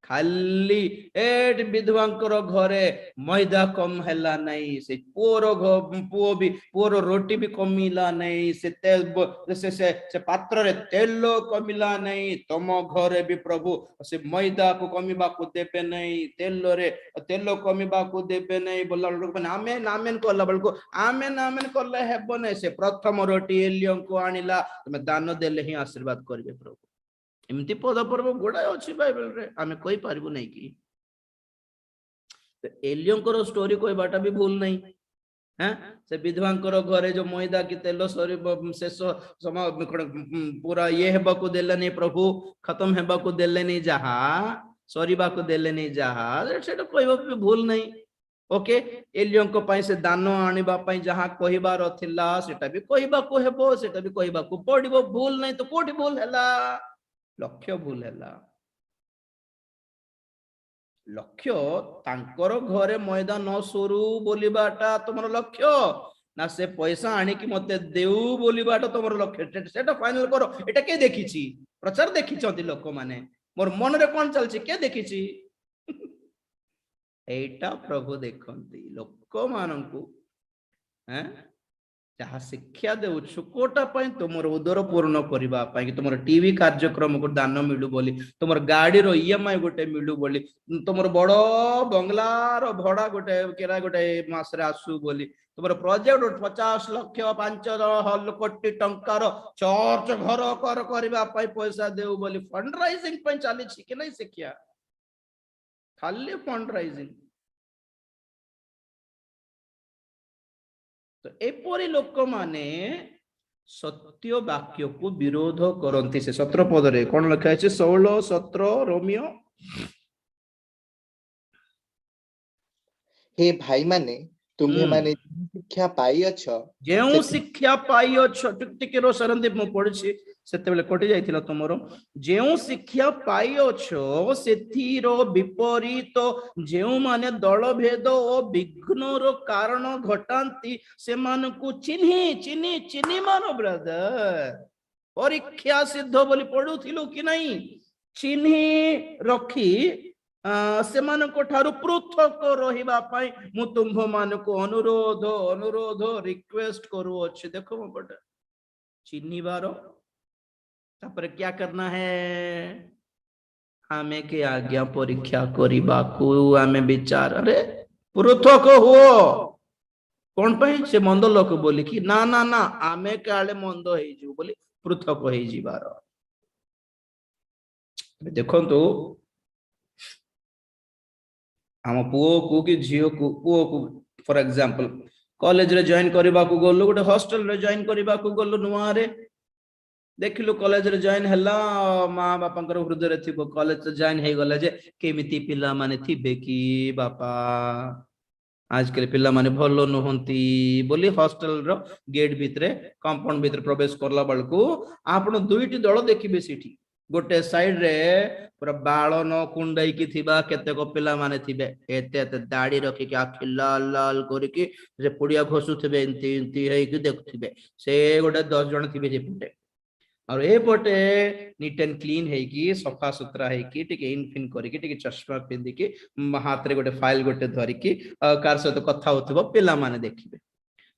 खाली एट विधवांकर घरे मैदा कम हैला नहीं से पुओ भी पुओर रोटी भी कमिला नहीं से तेल से पात्र रे तेल कमिला नहीं तुम घरे भी प्रभु से मैदा को कमिबा को देबे नहीं तेल कमिबा को देबे नहीं बोला आमेन आमेन कहला बलको आमेन आमेन कहले हेबो नहीं से प्रथम रोटी एलियं को आनिला तुम दान देले ही आशीर्वाद करबे प्रभु एमती पद पर्व गुड़ाए अच्छी बाइबल रे आमे कोई पारिबु नहीं कि एलियंकर स्टोरी कोई बाटा भी भूल नहीं हैं से विधवांकर घरे जो मैदा की तेल सरी शेष समय पूरा ये हेबा को देले नहीं प्रभु खत्म हेबा को देले नहीं जहा सरीबा को देले नहीं जहा सेटा कोई भी भूल नहीं ओके एलियंको पई से दान आनिबा पई जहा कहिबार थिला सेटा भी कहिबा को हेबो सेटा भी कहिबा को पड़िबो भूल नहीं तो कोठी भूल हैला लक्ष्य भूल हैला लक्ष्य तांकर घरे मैदा न सोरू बोलिबाटा तुमर लक्ष्य ना से पैसा आनी कि मते देऊ बोलिबाटा तुमर लक्ष्य सेटा फाइनल करो एटा के देखिछि प्रचार देखिछंती लोक माने मोर मन रे कोन चलछि के देखिछि एटा प्रभु देखंती लोक माननकु हैं जहाँ शिक्षा देउछु कोटा पई तुमर उदर पूर्ण करिबा पई कि तुमर टीवी कार्यक्रम को दान मिलु बोली तुमर गाड़ी रो ईएमआई गोटे मिलु बोली तुमर बड़ो बंगला रो भड़ा गोटे केरा गोटे मास रे आसु बोली तुमर प्रोजेक्ट 50 लाख 5 कोटी टंका रो चर्च घर कर करिबा पई पैसा देउ बोली फंड राइजिंग पई चाली छी कि नहीं शिक्षा खाली फंड राइजिंग तो एपरी लोक माने सत्य वाक्य को विरोध करंती से 17 पद रे कोन लिखा है 16 17 रोमियो हे भाई माने तुम्हें माने शिक्षा पाई अछ जेउ शिक्षा पाई अछ टिके रो सरंदीप मु पढछि सेते बेले कटि जाइथिला तुमरो जेउ शिक्षा पाई अछ सेथिरो विपरीत जेउ माने दल भेद ओ विघ्न रो कारण घटांती से मान को चिन्ही चिन्ही चिन्ही मानो ब्रदर परीक्षा सिद्ध बोली पढुथिलु कि नहीं चिन्ही रखी से मान को ठारू पृथक रहिबा पई मु तुम मान को अनुरोध अनुरोध रिक्वेस्ट करू अछि देखो मो बट चिन्हीबारो तापर क्या करना है हमें के आज्ञा परीक्षा करिबा को हमें विचार अरे पृथक हो कौन पे से मंद लोक बोली कि ना ना ना आमे काले मंद हे जु बोली पृथक हे जीवार देखंतु हम पुओ को कि झियो को पुओ को फॉर एग्जांपल कॉलेज रे जॉइन करबा को गलो गोटे हॉस्टल रे जॉइन करबा को गलो नुआ रे देखिलु कॉलेज रे जॉइन हला मां बापांकर हृदय रे थिबो कॉलेज रे जॉइन हे गला जे केमिति पिला माने थिबे कि बापा आजकल पिला माने भलो नहंती बोली हॉस्टल रो गेट भितरे कंपाउंड भितरे प्रवेश करला बळकू आपण दुईटी दळ देखिबे सिठी गोटे साइड रे पूरा बाल न कुंडई की थिबा केतेक पिला माने थिबे एते एते दाढ़ी रखी के आखि लाल लाल करके जे पुड़िया घसुथिबे एंती एंती हे कि देखथिबे से गोटे 10 जण थिबे जे पटे और ए पटे नीट एंड क्लीन है कि सफा सुतरा है कि टिके इन फिन करके टिके चश्मा पिंदी के हाथ रे गोटे फाइल गोटे धरि के कार से तो कथा होथिबो पिला माने देखिबे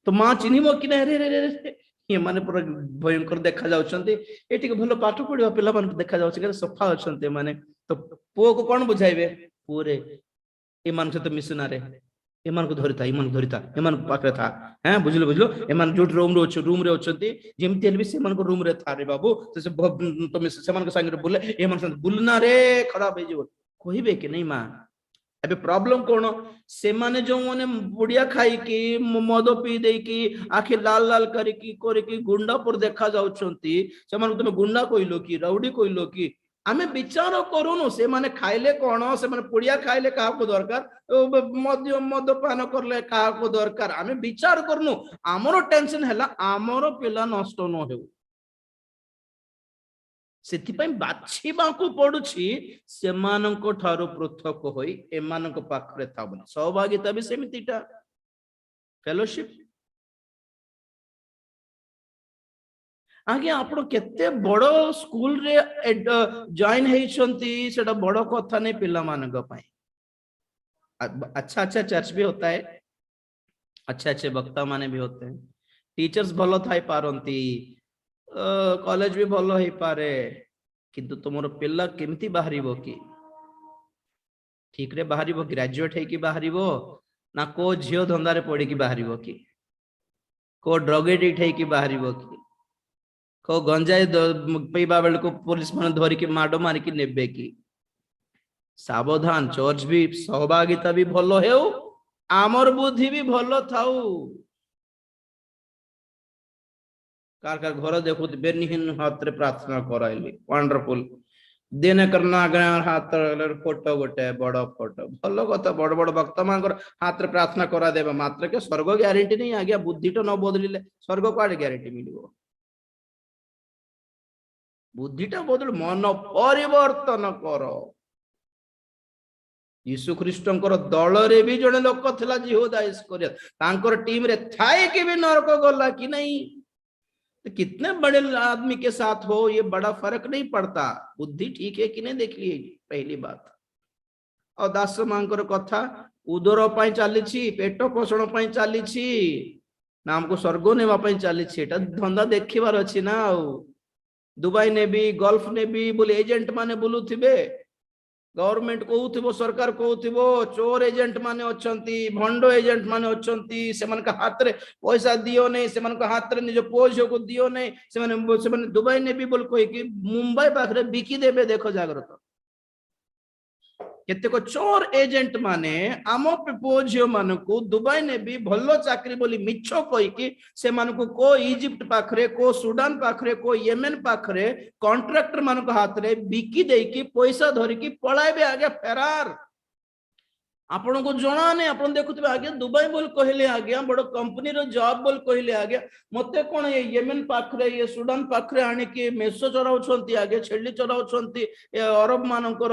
तो मां चिन्हिबो कि ना रे रे रे ये माने पूरा भयंकर देखा जाउछंती एटिके भलो पाठ पढिबा पिला माने देखा जाउछ के सफा अछंती माने तो पुओ को कोन बुझाइबे पूरे ए मान से तो मिसना रे ए मान को धरिता ए मान पाखरे था हैं बुझलो बुझलो ए मान जो रूम रे अछंती जेमति हेलबी से मान को रूम रे था रे बाबू से तुम से मान को संग रे बोले ए मान से बुलना रे खराब हे जो कहिबे कि नहीं मां एबे प्रॉब्लम कोन से माने जो माने बुढ़िया खाई कि मद पी दे कि आखि लाल लाल करिकी गुंडा पर देखा जाउछंती से माने तुम गुंडा कइलो कि राउडी कइलो कि आमे विचार करूनु से माने खाइले कोन से माने पुड़िया खाइले काहा को दरकार मद पान करले काहा को दरकार आमे विचार करनु हमरो टेंशन हैला हमरो पिला नष्ट न हेउ सेथिपाई बाछिबाकू पड़ुछि सेमाननको ठारो पृथक होई एमाननको पाखरे थाबनी सहभागिता भी सेमितिटा फेलोशिप आगे आपण केते बड़ो स्कूल रे जॉइन हेइछंती सेटा बड़ो कथा नै पिला मानक पई अच्छा अच्छा चर्च भी होता है अच्छे अच्छे वक्ता माने भी होते हैं टीचर्स भलो थाई पारंती कॉलेज भी भलो ही पारे किंतु तुमरो पिल्ला केमती बाहरिबो कि ठीक रे बाहरिबो ग्रेजुएट है कि बाहरिबो ना को झियो धंदा रे पड़ी कि बाहरिबो कि को ड्रग एडिक्ट है कि बाहरिबो कि को गंजाई पीबा बेल को पुलिस माने धरि कि माडो मारी कि नेबे कि सावधान चर्च भी सहभागिता भी भलो हेउ आमर बुद्धि भी भलो थाउ कार घर देखु बेनिहिन हाथ रे प्रार्थना कराइली वंडरफुल दिन करना हाथ फोटो गोटे बड़ फोटो भल कथा बड़ बड़ भक्त मान हाथ रे प्रार्थना करा देबा मात्र के स्वर्ग ग्यारंटी नहीं आज्ञा बुद्धि तो न बदलिले स्वर्ग को ग्यारंटी मिलिबो बुद्धिटा बदल मन परिवर्तन कर यीशु ख्रीष्टंकर दल रे भी जने लोक थिला जिहोदा इस्करियत तांकर टीम रे थाए कि भी नरक गला कि नहीं तो कितने बड़े आदमी के साथ हो ये बड़ा फर्क नहीं पड़ता बुद्धि ठीक है कि नहीं देख लिए पहली बात और दास मांकर कथा उदर पई चली पेट पोषण पई चली ना हमको स्वर्ग नेवा पई चली धंदा देखिबार अछि ना दुबई ने भी गल्फ ने भी बोले एजेंट माने बुलुथिबे गवर्नमेंट कहूथिबो सरकार कहूथिबो चोर एजेंट माने अछंती भंडो एजेंट माने अछंती सेमान का हाथ रे पैसा दियो नै सेमान का हाथ रे निज पोझो को दियो नै सेमान दुबई ने भी बोल कोई कि मुंबई पाखरे बिकी देबे देखो जागृत केते को चोर एजेंट माने आमो पोझियो मानको दुबई ने भी भलो चाकरी बोली मिछो कोई कि से मानको को इजिप्ट पाखरे को सुडान पाखरे को येमेन पाखरे कॉन्ट्रैक्टर मानको हाथ रे बिकी देई कि पैसा धरि कि पळाइबे आगे फेरार आपण को जणा नै आपण देखुतबे आगे दुबई बोल कहले आगे बड़ कंपनी रो जॉब बोल कहले आगे मते कोन ये येमेन पाखरे ये सुडान पाखरे आनी कि मेसो चराउ छंती आगे छेली चराउ छंती अरब मानकर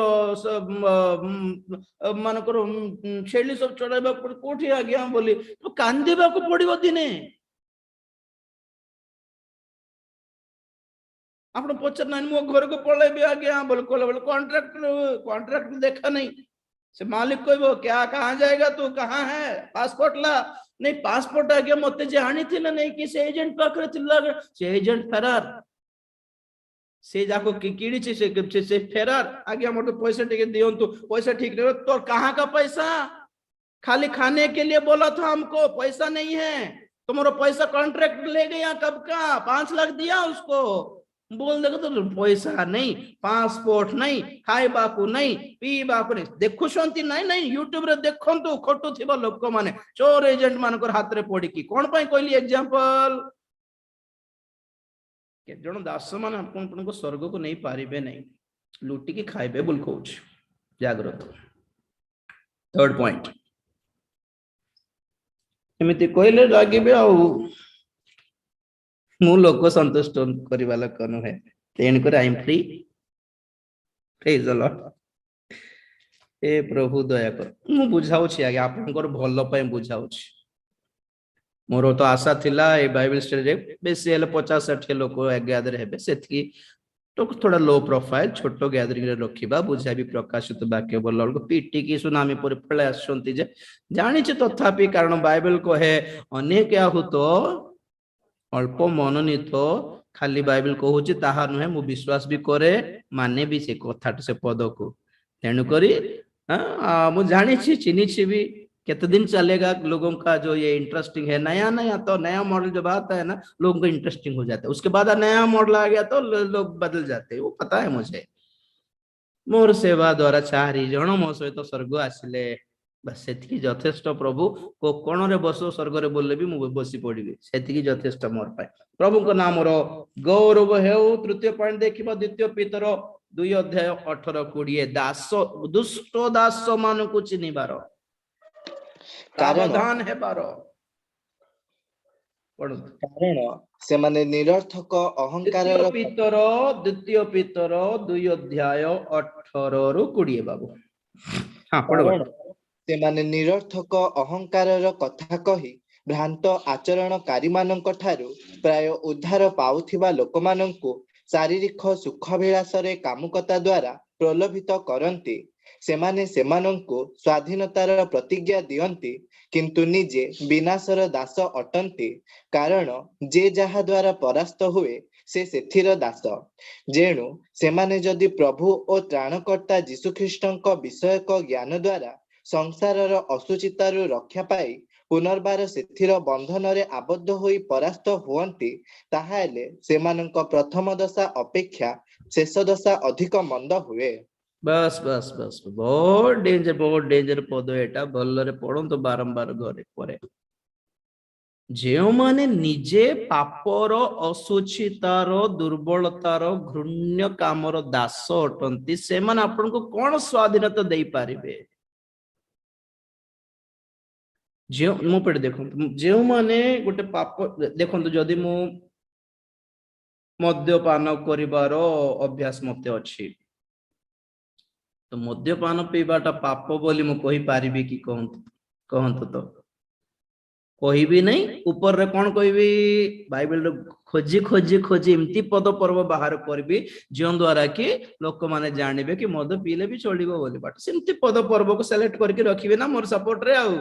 मानकर छेली सब चढ़ाइबा कोठी आगे बोली तो कांदीबा को पड़िबो दिने आपण पचर नानी मो घर को पळेबे आगे बोल कोले कॉन्ट्रैक्ट देखा नहीं से मालिक कहबो क्या कहाँ जाएगा तू कहाँ है पासपोर्ट ला नहीं पासपोर्ट आगे मते जे आनी थिला नहीं कि से एजेंट पाखरे थिला से एजेंट फरार से जाको किड़ी से फेरार आगे हमर पैसा टिके दियंतु पैसा ठीक नहीं तो कहाँ का पैसा खाली खाने के लिए बोला था हमको पैसा नहीं है तुम्हारा पैसा कॉन्ट्रैक्ट ले गया कब का 5 लाख दिया उसको बोल देखो तो पैसा नहीं पासपोर्ट नहीं खाइबा को नहीं पीबा को नहीं देखु शंती नहीं नहीं यूट्यूब रे देखंतु खटु थिबा लोक माने चोर एजेंट मानकर हाथ रे पड़ी की कोन पई कहली एग्जांपल के जण दास माने अपन को स्वर्ग को नहीं पारिबे नहीं लूटी की खाइबे बोल कहूछ जागृत थर्ड पॉइंट एमिति कहले लागिबे आ मु लोक संतुष्ट करिबा लोक नुहे तेन कर I am free praise the Lord ए प्रभु दया कर मु बुझाउ छी आगे आपनकर भलो पय बुझाउ छी मोर तो आशा थिला ए बाइबल स्टडी रे बेसी हेले 50-60 लोक गैदर हेबे सेथकी तो थोड़ा लो प्रोफाइल छोटो गैदरिंग रे रखिबा बुझा भी प्रकाशित वाक्य बोलल को पीटी की सुनामी पर फळे आसंती जे जानि छ तथापि कारण बाइबल को है अनेक आहुतो अल्प मनोनीत खाली बाइबल कहूची ताहा नुहे मु विश्वास भी करे माने भी से कथा से पद को तेणु करी मु जानी छी चिनी छी भी कितने दिन चलेगा लोगों का जो ये इंटरेस्टिंग है नया नया तो नया मॉडल जब आता है ना लोगों को इंटरेस्टिंग हो जाता है उसके बाद नया मॉडल आ गया तो लोग बदल जाते हैं वो पता है मुझे मोर सेवा द्वारा 4 जन मो सहित स्वर्ग आसिले बस सेतिकी यथेष्ट प्रभु को कोण रे बसो स्वर्ग रे बोलले भी मु बसी पड़िबी सेतिकी यथेष्ट मोर पाए प्रभु को नाम रो गौरव हेउ। तृतीय पॉइंट देखिबा द्वितीय पीतर 2 अध्याय 18-20 दास दुष्ट दास मान को चिनिबार कारण सावधान हेबार କାରଣ ସେମାନେ ନିରର୍ଥକ ଅହଙ୍କାରର द्वितीय पीतर 2 अध्याय 18-20 बाबू हाँ पढ़ो କାରଣ ସେମାନେ ନିରର୍ଥକ ଅହଙ୍କାରର କଥା କହି ଭ୍ରାନ୍ତ ଆଚରଣକାରୀମାନଙ୍କ ଠାରୁ ପ୍ରାୟ ଉଦ୍ଧାର ପାଉଥିବା ଲୋକମାନଙ୍କୁ ଶାରୀରିକ ସୁଖବିଳାସରେ କାମୁକତା ଦ୍ୱାରା ପ୍ରଲୋଭିତ କରନ୍ତି। ସେମାନେ ସେମାନଙ୍କୁ ସ୍ୱାଧୀନତାର ପ୍ରତିଜ୍ଞା ଦିଅନ୍ତି କିନ୍ତୁ ନିଜେ ବିନାଶର ଦାସ ଅଟନ୍ତି। କାରଣ ଯେ ଯାହା ଦ୍ୱାରା ପରାସ୍ତ ହୁଏ ସେ ସେଥିର ଦାସ। ଯେଣୁ ସେମାନେ ଯଦି ପ୍ରଭୁ ଓ ତ୍ରାଣକର୍ତ୍ତା ଯୀଶୁଖ୍ରୀଷ୍ଟଙ୍କ ବିଷୟକ ଜ୍ଞାନ ଦ୍ୱାରା ସଂସାରର ଅସୁଚିତାରୁ ରକ୍ଷା ପାଇ ପୁନର୍ବାର ସେଥିର ବନ୍ଧନରେ ଆବଦ୍ଧ ହୋଇ ପରାସ୍ତ ହୁଅନ୍ତି ତାହାହେଲେ ସେମାନଙ୍କ ପ୍ରଥମ ଦଶା ଅପେକ୍ଷା ଶେଷ ଦଶା ଅଧିକ ମନ୍ଦ ହୁଏ। बस बस बस बहुत डेंजर पद एटा भलरे पढ़ंतु बारंबार घरे परे जो माने निजे पापर असुचितार दुर्बलतार घृण्य कामर दास अटंती से माने आपन को कौन स्वाधीनता दे पारिबे जो मो पे देखंतु जो माने गोटे पाप देखंतु जदि मु मद्यपान करिवार अभ्यास मते अछि तो मद्यपान पीवाटा पाप बोली मु कहि पारिबी कि कहंतु तो कहिबी नहीं ऊपर रे कौन कहबी बाइबल खोजी खोजी खोजी एमती पद पर्व बाहर करबी जो द्वारा कि लोक माने जानिबे कि मद पीले भी चलिबो बोली बट सेमती पद पर्व को सिलेक्ट करके रखिबे ना मोर सपोर्ट रे आउ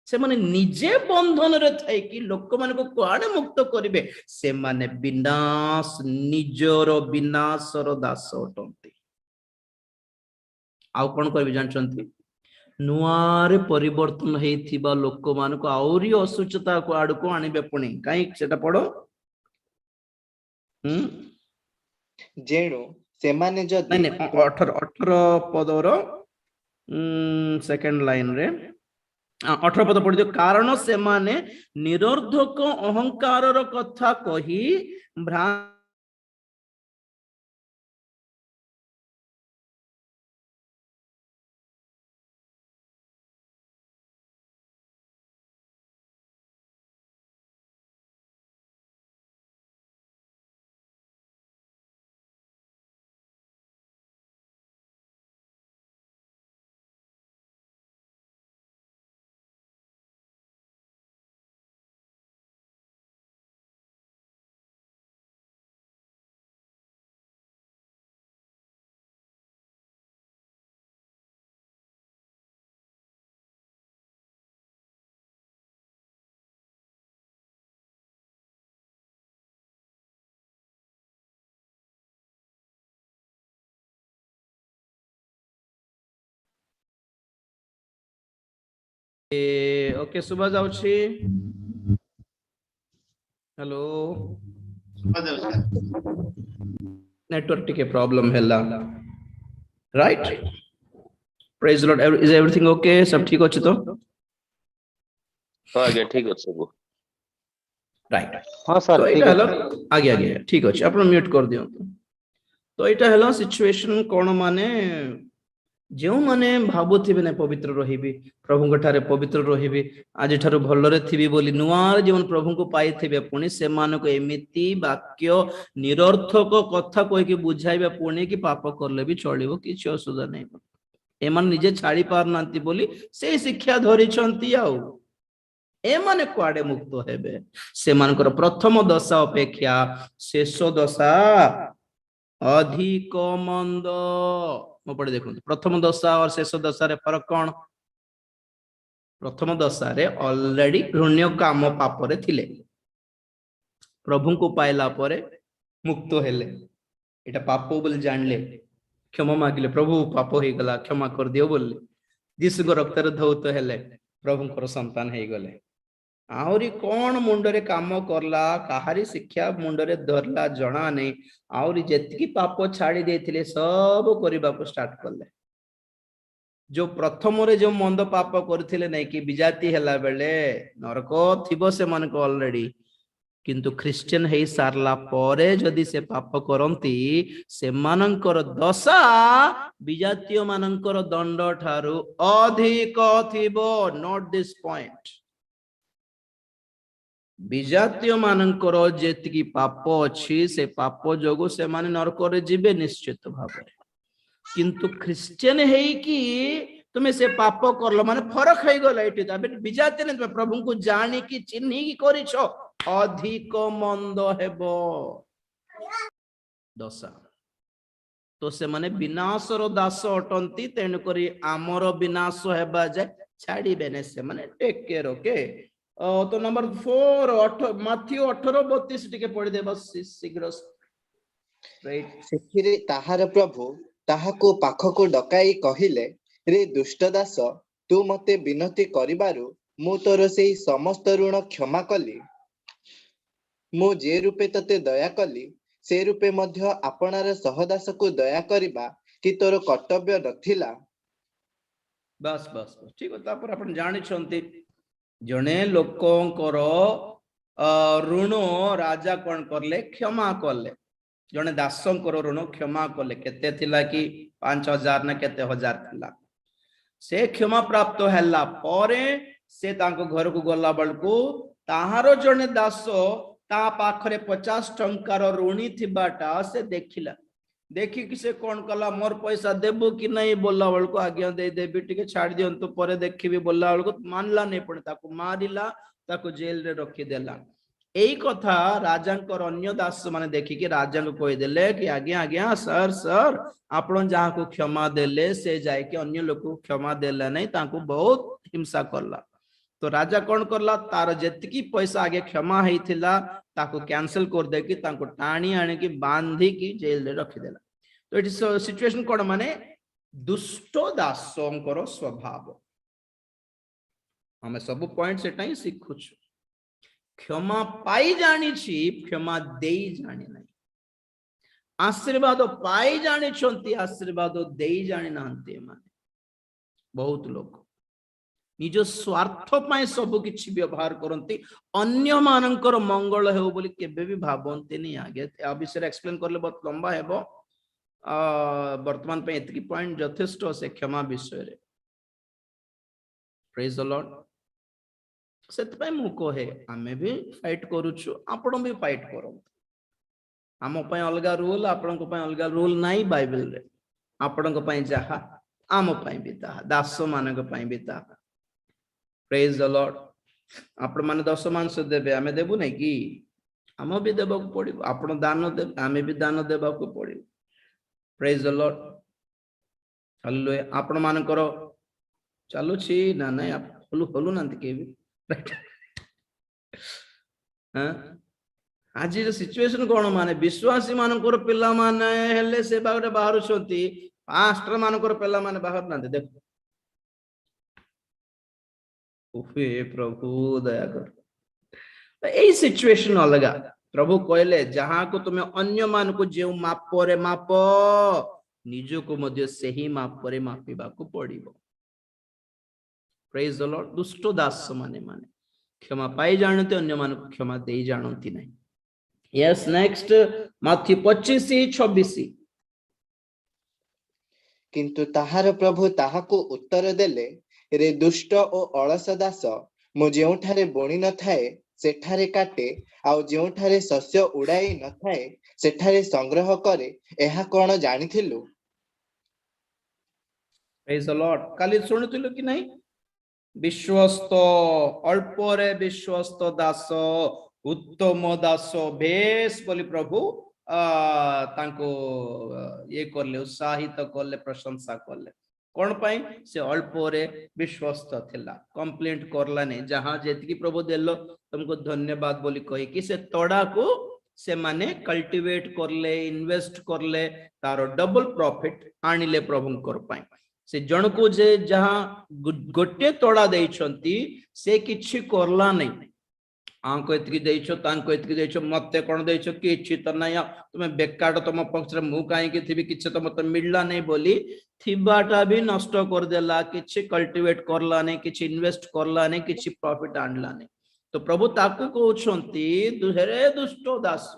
से माने निजे बंधन रे थाई कि लोक माने को कुआडे मुक्त करिवे से माने विनाश निजर विनाशर दास अटंती आउ कोन करबी जानचंती नुआरे परिवर्तन हेथिबा लोक मान को आउरी असुचता को आड़ को आनिबे पुणी काई सेटा पढ़ो जेणु सेमाने जदि नहीं 18 पदर सेकंड लाइन रे 18 पद पढ़ दियो कारण से माने निरर्धक अहंकार कथा कही भ्रांत ओके सुबह जाउछि हेलो नेटवर्क टिके प्रॉब्लम हैला right praise Lord is everything okay सब ठीक अछि तो हाँ आगे ठीक अछि सब राइट हाँ सर तो ठीक एटा अछि हलो आगे आगे ठीक अछि अपन म्यूट कर दियो तो एटा हलो सिचुएशन कोन माने जो माने भाबुथिबे ने पवित्र रहिबी प्रभु ठारे पवित्र रहिबी आज ठारो भलरे थिबी बोली नुआर जीवन प्रभु को पाइथिबे पुणी से मान को एमिति वाक्य निरर्थक कथा कोइ कि बुझाइबे पुणी कि पाप करले भी चलिबो किछ असुविधा नै एमान निजे छाड़ी पार नांती बोली से शिक्षा धरिछंती आउ ए माने कुआडे मुक्त हेबे से मानकर प्रथम दशा अपेक्षा शेष दशा अधिक मंद मो पढ़े देखो प्रथम दशा और शेष दशा रे फरक कौन प्रथम दशा रे ऑलरेडी घृण्य काम पाप रे थिले प्रभु को पाइला परे मुक्त हेले एटा पाप बोल जानले क्षमा मागिले प्रभु पाप हो गला क्षमा कर दियो बोलले यीशु को रक्त रे धौत हेले प्रभु को संतान हे गले आहरी कौन मुंडरे काम करला काहारी शिक्षा मुंडरे धरला जना नहीं आहरी जेतिकी पाप छाड़ी देथिले सब करबा को स्टार्ट करले जो प्रथम रे जो मंद पाप करथिले नहीं कि विजाति हैला बेले नरक थिबो से मन को ऑलरेडी किंतु क्रिश्चियन है सारला परे जदि से पाप करंती से मानकर दशा विजातीय मानकर दंड ठारू अधिक थिबो नॉट दिस पॉइंट विजातीय मानकर जेतिकी पाप अछि से पाप जोगु से माने नरक रे जिबे निश्चित भाव किंतु क्रिश्चियन है कि तुम्हें से पाप करलो माने फरक है गला एटी तबे विजातीय ने प्रभु को जानी कि चिन्ही कि करिछो अधिक मंद हेबो दशा तो से माने विनाशर दास अटंती तेन करी आमर विनाश हेबा जाय छाड़ी बेने से माने टेक केयर ओके तो नंबर 4 माथ्यू 18:32 टिके पढ़ी दे बस शीघ्र राइट सेथिरे ताहार प्रभु ताहाको पाखको डकाई कहिले रे दुष्ट दास तू मते विनती करिबारु मु तोर सेई समस्त ऋण क्षमा कली मु जे रूपे तते दया कली से रूपे मध्य आपनार सहदास को दया करिबा कि तोर कर्तव्य नथिला बस बस बस ठीक है तापर अपन जानि छंती जने लोकंकर ऋण राजा कौन करले क्षमा करले जने दासंकर ऋण क्षमा करले केते थिला कि 5000 ना केते हजार थिला से क्षमा प्राप्त हैला परे से तांको घर को गला बळको ताहारो जने दास ता पाखरे 50 टंकार ऋणी थिबाटा से देखिला देखि कि से कौन कला मोर पैसा देबो कि नहीं बोला बळको आज्ञा दे देबी टिके छाड़ दियंतु परे देखिबी बोला बळको मानला नहीं पड़े ताको मारिला ताको जेल रे रखी देला एई कथा राजांकर अन्य दास माने देखि कि राजा को कहि देले कि आज्ञा आज्ञा सर सर आपण जहां को क्षमा देले से जाय कि अन्य लोक को क्षमा देला नहीं ताको बहुत हिंसा करला तो राजा कौन करला तार जेतिकी पैसा आगे क्षमा हेथिला ताको कैंसिल कर दे कि ताको टाणी आने की बांधी की जेल रे रखी देला तो इट इज सिचुएशन कोन माने दुष्ट दासंकर स्वभाव हमें सब पॉइंट सेटा ही सिखुछ क्षमा पाई जानी छी क्षमा देई जानी नहीं आशीर्वाद पाई जानी छंती आशीर्वाद देई जानी नांती माने बहुत लोग निज स्वार्थ पाए सब किछि व्यवहार करंती अन्य मानकर मंगल हेउ बोली केबे भी भाबंती नहीं आगे आ विषय एक्सप्लेन करले बहुत लंबा हेबो वर्तमान पे एतकी पॉइंट यथेष्ट से क्षमा विषय रे प्रेज द लॉर्ड सेत पे मु कहे आमे भी फाइट करूछु आपण भी फाइट करो आम पे अलगा रूल आपण को पे अलगा रूल नाही बाइबल रे आपण को पे जहा आम पे भी ताहा दास मानक पे भी ताहा प्रेज द लॉर्ड आपण माने 10 मांस देबे आमे देबु नै कि आम भी देबा को पड़िबो आपण दान दे आमे भी दान देबा को पड़िबो प्रेज द लॉर्ड हालेलुया आपण मानकर चालू छी ना नै हलु हलु नंत के भी हां आज जो सिचुएशन कोन माने विश्वासी मानकर पिल्ला माने हेले से बागरे बाहर छथि पास्टर मानकर पिल्ला माने बाहर नंत देखो उफे प्रभु दया कर यही सिचुएशन अलगा प्रभु कहले जहां को तुम्हें अन्य मान को जे माप रे माप निज को मध्य से ही माप रे मापिबा को पड़िबो प्रेज द लॉर्ड दुष्ट दास माने माने क्षमा पाई जानते अन्य मान को क्षमा दे जानती नहीं यस नेक्स्ट माथी 25-26 किंतु ताहार प्रभु ताहाको उत्तर देले रे दुष्ट ओ अलस दास मु जेउठारे बोणी न थाए सेठारे काटे आउ जेउठारे शस्य उड़ाई न थाए सेठारे संग्रह करे एहा कोन जानिथिलु प्रेज द लॉर्ड काली सुनिथिलु कि नहीं विश्वस्त अल्प रे विश्वस्त दास उत्तम दास बेस बोली प्रभु तांको ये करले उत्साहित करले प्रशंसा करले कौन पाई से अल्प रे विश्वस्त थिला कंप्लेंट करला नहीं जहां जेतकी प्रभु देलो तुमको धन्यवाद बोली कही कि से तोड़ा को से माने कल्टीवेट करले इन्वेस्ट करले तारो डबल प्रॉफिट आनिले प्रभु कर पाई से जन को जे जहां गोटे तोड़ा देइछंती से किछि करला नहीं आंको एतकी देइछो तांको एतकी देइछो मते कोन देइछो किछि त नै तुमे बेकार तुम पक्ष रे मु काई कि थिबि किछि त मते मिलला नै बोली थिबाटा भी नष्ट कर देला किछि कल्टीवेट करला नै किछि इन्वेस्ट करला नै किछि प्रॉफिट आणला नै तो प्रभु ताकू कहउछंती दुहेरे दुष्ट दास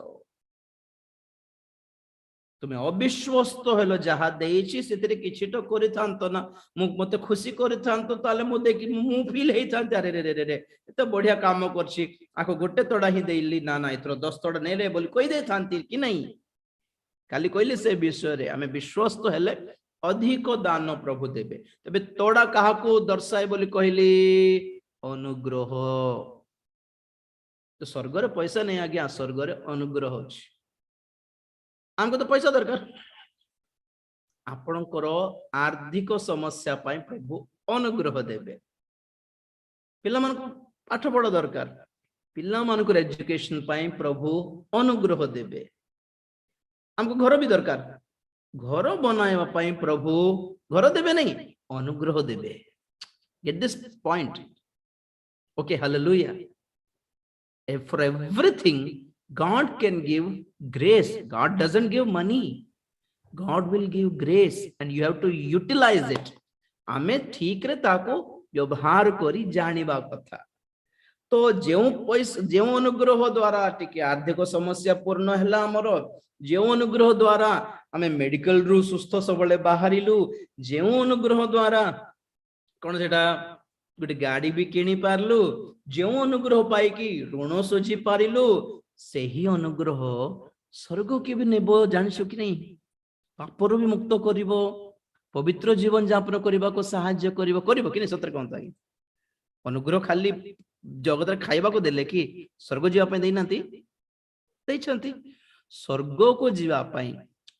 तुम्हें अविश्वस्त हेलो जहा देइछि सेतरे किछि तो करिथांतो ना मते खुशी करिथांतो ताले मु देखि मु फील हेइथांते अरे रे रे रे एते बढ़िया काम करछि आको गोटे तोड़ा ही देइली ना ना इतरो 10 तोड़ा नेले बोली कहि देथांती कि नहीं काली कहली से विषय रे हमें विश्वस्त हेले अधिक दान प्रभु देबे तबे तोड़ा काहाकू दर्शाय बोली कहली अनुग्रह तो स्वर्ग रे पैसा नहीं आज्ञा स्वर्ग रे अनुग्रह अछि हमको तो पैसा दरकार आपणकर आर्थिक समस्या पाई प्रभु अनुग्रह देबे पिला मन को पाठ पढ़ा दरकार पिला मन को एजुकेशन पाई प्रभु अनुग्रह देबे हमको घर भी दरकार घर बनाइबा पाई प्रभु घर देबे नहीं अनुग्रह देबे get this point okay hallelujah for everything God can give grace. God doesn't give money. God will give grace and you have to utilize it. आमे ठीक रे ताको व्यवहार करी जानिबा कथा तो जेउ पैसा जेउ अनुग्रह द्वारा टिके आर्थिक समस्या पूर्ण हैला हमर जेउ अनुग्रह द्वारा आमे मेडिकल रु सुस्थ सबले बाहरिलु जेउ अनुग्रह द्वारा कोन सेटा गुटे गाड़ी भी किनी पारलु जेउ अनुग्रह पाई कि ऋण सोझी पारिलु सेही अनुग्रह स्वर्ग के भी नेबो जानिसो कि नहीं पापरो भी मुक्त करिवो पवित्र जीवन यापन करबा को सहाय्य करिवो कि नहीं सतर कहता अनुग्रह खाली जगत रे खाइबा को देले कि स्वर्ग जीवा पई देइनांती दैछंती स्वर्ग को जीवा पई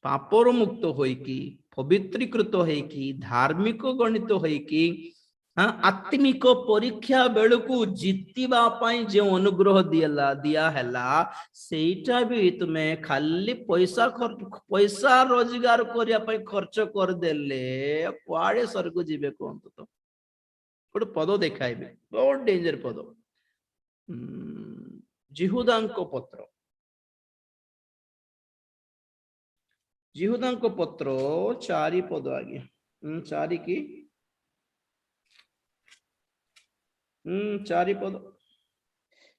पापरो मुक्त होई कि पवित्रीकृत होई कि धार्मिक गणित होई कि आत्मिक परीक्षा बेलू जीतवा जो अनुग्रह दिया हैला सेटा भी तुम्हें खाली पैसा रोजगार करने खर्च कर देले कुआड़े स्वर्ग जीवे कहतु तो गोटे पद देखाइबे बहुत डेंजर पद जिहुदांको पत्र 4 पद आगे 4 की 4 पद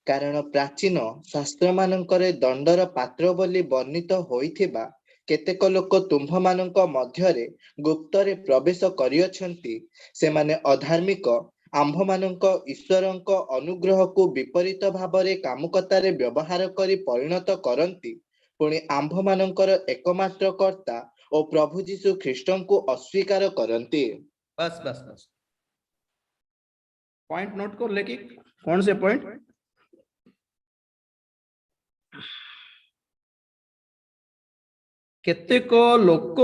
कारण प्राचीन शास्त्र मानकर दंडर पात्र बोली वर्णित होइथिबा केतेक लोक तुम्भ मानक मध्यरे गुप्तरे प्रवेश करियछंती से माने अधार्मिक आंभ मानक ईश्वरंक अनुग्रह को विपरीत भावरे कामुकतारे व्यवहार करी परिणत करंती पुणी आंभ मानकर एकमात्र कर्ता और प्रभु जीशु ख्रीष्टन को अस्वीकार करंती बस बस बस पॉइंट नोट कर लेके कौन से पॉइंट केतेक लोक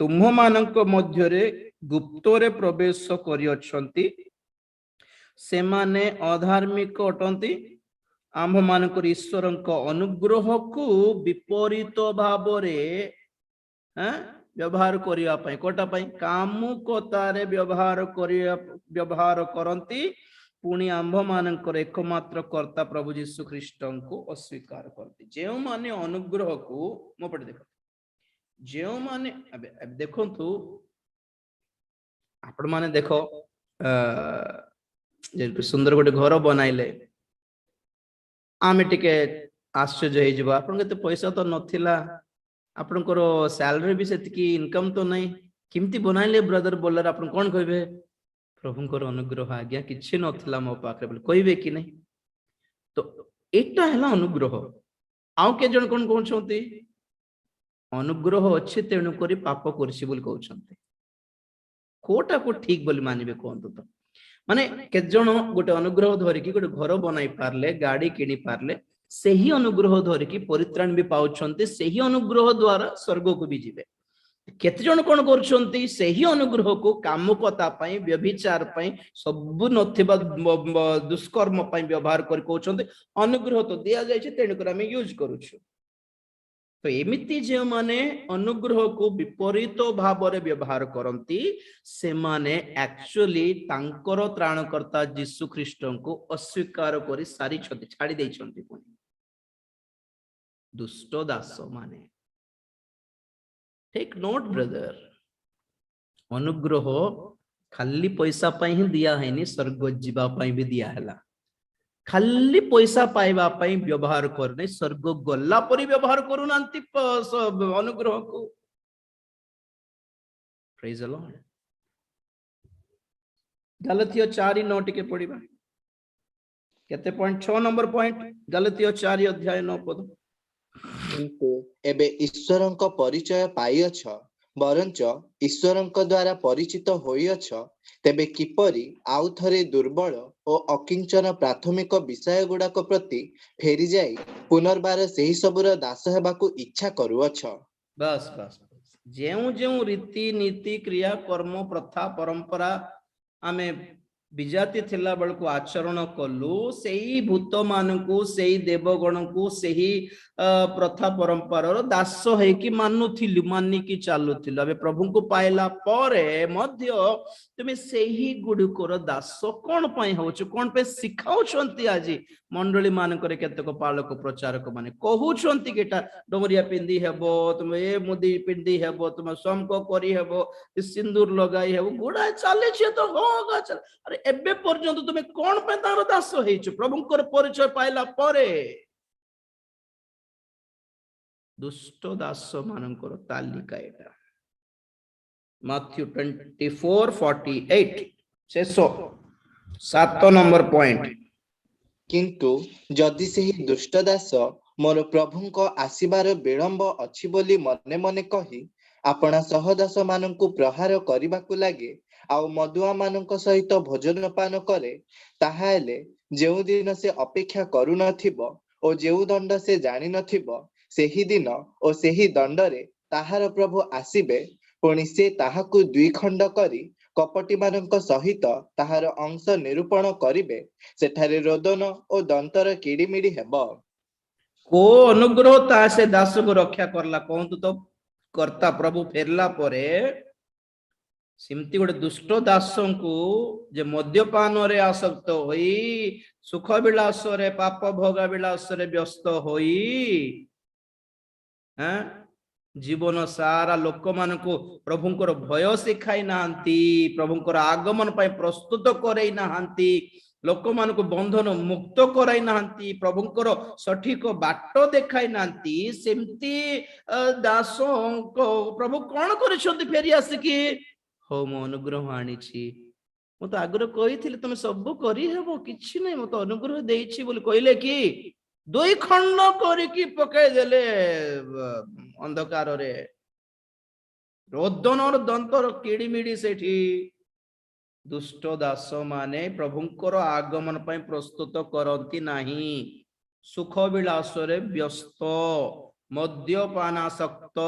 तुम्ह मानक मध्यरे गुप्तरे प्रवेश करियछंती से माने अधार्मिक अटंती आंभ मानकर ईश्वरंक अनुग्रह को विपरीत भावरे व्यवहार करिया पई कोटा पई कामुकतारे व्यवहार करंती पुणी आंभ मानकर एकमात्र कर्ता प्रभु यीशु ख्रीष्टन को अस्वीकार करती जेउ माने अनुग्रह को मो पटे देखो जेउ माने अब देखंतु आपण माने देखो जे सुंदर गोटे घर बनाइले आमे टिके आश्चर्य हे जबा आपण के पैसा तो नथिला आपनकर सैलरी भी सेतिकी इनकम तो नहीं किमती बनाइले ब्रदर बोलर आपण कोन कहबे प्रभुंकर अनुग्रह आज्ञा किछि नथिला मो पाखरे बोल कहबे कि नहीं तो एटा हला अनुग्रह आउ के जन कोन कहउछंती अनुग्रह अछि तेनु करी पाप करछि बोल कहउछंती कोटा को ठीक बोली मानिबे कोंतो तो माने के जन गोटे अनुग्रह धरि कि गोटे घर बनाई पारले गाड़ी किनी पारले सेही अनुग्रह धरिकी परित्राण भी पाउछंती सेही अनुग्रह द्वारा स्वर्ग को भी जीवे केते जन कोन करछंती सेही अनुग्रह को कामुकता पई व्यभिचार पई सब नथिबा दुष्कर्म पई व्यवहार कर कहउछंती अनुग्रह तो दिया जाय छै तेन कर हम यूज करूछु तो एमिति जो माने अनुग्रह को विपरीत भाव में व्यवहार करती से माने एक्चुअली तांकर त्राणकर्ता यीशु ख्रीष्ट को अस्वीकार कर सारी छाड़ी देइछंती पुनी दुष्ट दास माने टेक नोट ब्रदर अनुग्रह खाली पैसा पाई ही दिया है स्वर्ग जीवा पाई भी दिया है खाली पैसा पाइबा पाई व्यवहार करने स्वर्ग गला परी व्यवहार करू नांती अनुग्रह को प्रेज द लॉर्ड गलातिया 4:9 टिके पढ़िबा केते पॉइंट 6 नंबर पॉइंट गलातिया 4 अध्याय 9 पद किंतु एबे ईश्वरंक परिचय पाइअछ बरंच ईश्वरंक द्वारा परिचित होइअछ तेबे किपरि आउ थरे दुर्बल और अकिंचन प्राथमिक विषय गुड़ाक प्रति फेरी जाई पुनर्बार सेही सबुर दास हेबाकू इच्छा करूअछ। बस बस जेउ जेउ रीति नीति क्रिया कर्म प्रथा परंपरा आमे विजाति थिला बेलको आचरण कलु सेही भूत मानकू सेही देवगण को सेही प्रथा परंपरार दास है कि मानुथिलु मानिकी चालुथिलु अबे प्रभु को पाइला परे मध्य तुमे सेही गुडुकर दास कोन पई होछ कोन पे सिखाउछंती आजी मंडली मानकर केतक पालक प्रचारक माने कहउछंती केटा डोमरिया पिंदी हेबो तुमे ए मुदी पिंदी हेबो तुमे समको करी हेबो सिंदूर लगाई हेबो गुडा चाले छ तो होगा चल अरे एबे पर्यंत तुमे कोन पे तार दास हेछ प्रभुकर परिचय पाइला परे दुष्ट दास मानकर तालिका एटा मैथ्यू 24:48 शेषो 7 नंबर पॉइंट किंतु जदि सेही दुष्ट दास मोर प्रभुंक आसीबार विलंब अछि बोली मने मने कही आपणा सहदास मानंकु प्रहार करिबाकू लागे आउ मधुआ मानंक सहित भोजन पान करे ताहाले जेउ दिन से अपेक्षा करू नथिबो ओ जेउ दंड से जानि नथिबो सेही दिन ओ सेही दंडरे ताहार प्रभु आसीबे पुणी से ताहाकू दुई खंड करी कपटी मानंक सहित ताहार अंश निरूपण करिबे सेठारे रोदन ओ दंतर किड़िमिड़ी हेबो। को अनुग्रह ता से दास को रक्षा करला कहतु तो कर्ता प्रभु फेरला परे सिमती गोटे दुष्ट दास को जे मद्यपान रे आसक्त होई सुख विलास रे पाप भोग विलास रे व्यस्त होई जीवन सारा लोक मान को प्रभुंकर भय शिखाई नांती प्रभुंकर आगमन पाई प्रस्तुत करई नांती लोक मान को बंधन मुक्त कराई नांती प्रभुंकर सठिक बाट देखाई नांती सेमती दास को प्रभु कौन करिसंती फेरी आसिकी हो मो अनुग्रह आनी मु तो आग्रह कही तुम सब करी हेबो किछि नै मो तो अनुग्रह देइछि बोली कहले कि दुई खंड करिकी पकाई देले अंधकार रे रोदन और दंतर किड़िमिड़ी सेठी दुष्ट दास माने प्रभुंकर आगमन पई प्रस्तुत करंती नाही सुख विलास रे व्यस्त मद्यपानासक्त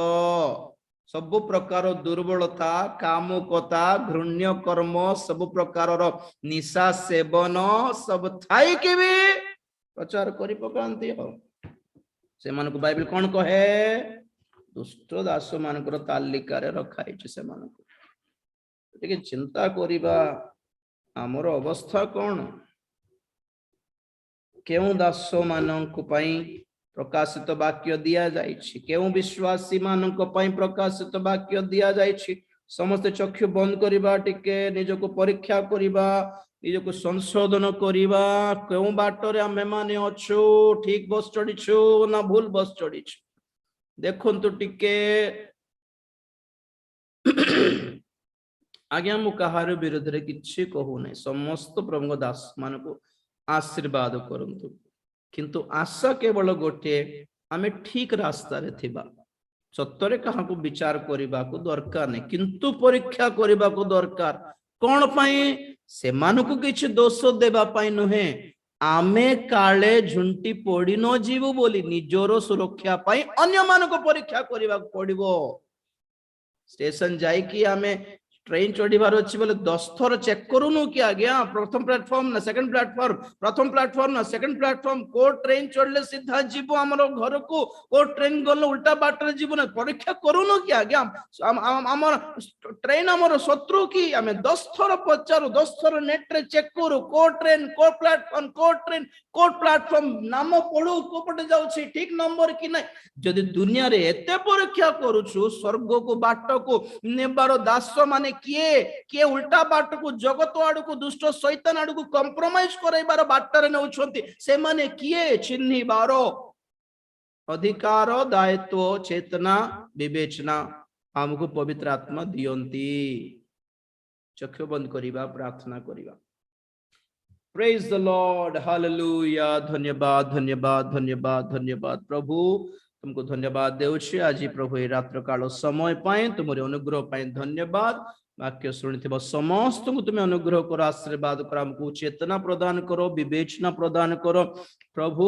सब प्रकार दुर्बलता कामुकता घृण्य कर्म सब प्रकार निशा सेवन सब थाई के भी प्रचार करी पकांती हो से मान को बाइबल कौन कहे दुष्ट दास मानकर तालिका रे रखाई से मान को टिके चिंता करिबा हमर अवस्था कौन केउ दास मानक पई प्रकाशित वाक्य दिया जाइछि केउ विश्वासी मानक पई प्रकाशित वाक्य दिया जाइछि समस्त चक्षु बंद करिबा टिके निजको परीक्षा करिबा निजको संशोधन करिबा केउ बाटरे आमे माने अछु ठीक बस चढ़िछु ना भूल बस चढ़िछु देखंतु टिके आज्ञा मु कहार विरुद्ध रे किछि कहू नै समस्त प्रभु दास मानको आशीर्वाद करंतु किंतु आशा केवल गोटे आमे ठीक रास्ता रे थिबा सत्तरे कहा को विचार करिबा को दरकार नै किंतु परीक्षा करिबा को दरकार कोन पई से मानको किछि दोष देबा पई नहे आमे काले झुंटी पड़ी न जीवु बोली निजोर सुरक्षा पई अन्य मानको परीक्षा करिबा को पड़िबो स्टेशन जाई कि आमे ट्रेन चढ़ीबार अच्छी बोले 10 थर चेक करूनु कि आज्ञा प्रथम प्लेटफॉर्म ना सेकंड प्लेटफॉर्म प्रथम प्लेटफॉर्म ना सेकंड प्लेटफॉर्म को ट्रेन चढ़ले सीधा जीवो हमर घर को ट्रेन गल उल्टा बाटर जीव ना परीक्षा करूनु कि आज्ञा हमर ट्रेन हमर शत्रु की आमे 10 थर पचारू 10 थर नेट रे चेक करू को ट्रेन को प्लेटफॉर्म नाम पढ़ू को पटे जाउ छी ठीक नंबर कि नै जदि दुनिया रे एते परीक्षा करूछु स्वर्ग को बाट को नेबार दास माने किए उल्टा बाट को जगत आड़ को दुष्ट शैतान आड़ को कंप्रोमाइज करैबार बाटर नउछंती से माने किए चिन्हिबार अधिकार दायित्व चेतना विवेचना हमको पवित्र आत्मा दियंती चक्षु बंद करिबा प्रार्थना करिबा प्रेज द लॉर्ड हालेलुया धन्यवाद धन्यवाद धन्यवाद धन्यवाद प्रभु तुमको धन्यवाद देउछि आज प्रभु ए रात्र काल समय पाए तुमरे अनुग्रह पाए धन्यवाद वाक्य शुणिथिबा समस्त को तुम अनुग्रह करो आशीर्वाद करो हमको चेतना प्रदान करो विवेचना प्रदान करो प्रभु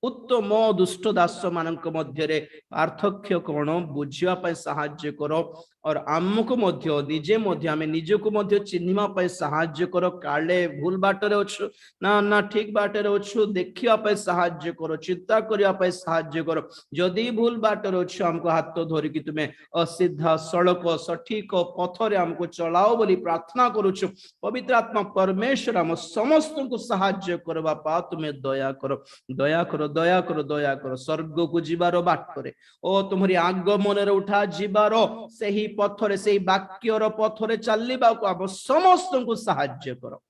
उत्तम दुष्ट दास मानक मध्य पार्थक्य कौन बुझिया पाए सहाय्य करो और आमको मध्य निजे मध्य आमे निजको मध्य चिन्हिमा पाए सहाय्य करो काले भूल बाटरे अछु ना ना ठीक बाटरे अछु देखिया पाए सहाय्य करो चिंता करिया पाए सहाय्य करो जदि भूल बाटरे अछु हमको हाथ धरि कि तुमे असिद्धा सड़क सठिक पथरे हमको चलाओ बोली प्रार्थना करूछु पवित्र आत्मा परमेश्वर हम समस्त को सहाय्य करो बापा तुमे दया करो दया करो दया करो दया करो स्वर्ग को जीवार बाटरे ओ तुम्हारी आगमन रे उठा जीवार सही पथरे से वाक्यर पथरे चलवा को आप समस्त को सहाय्य करो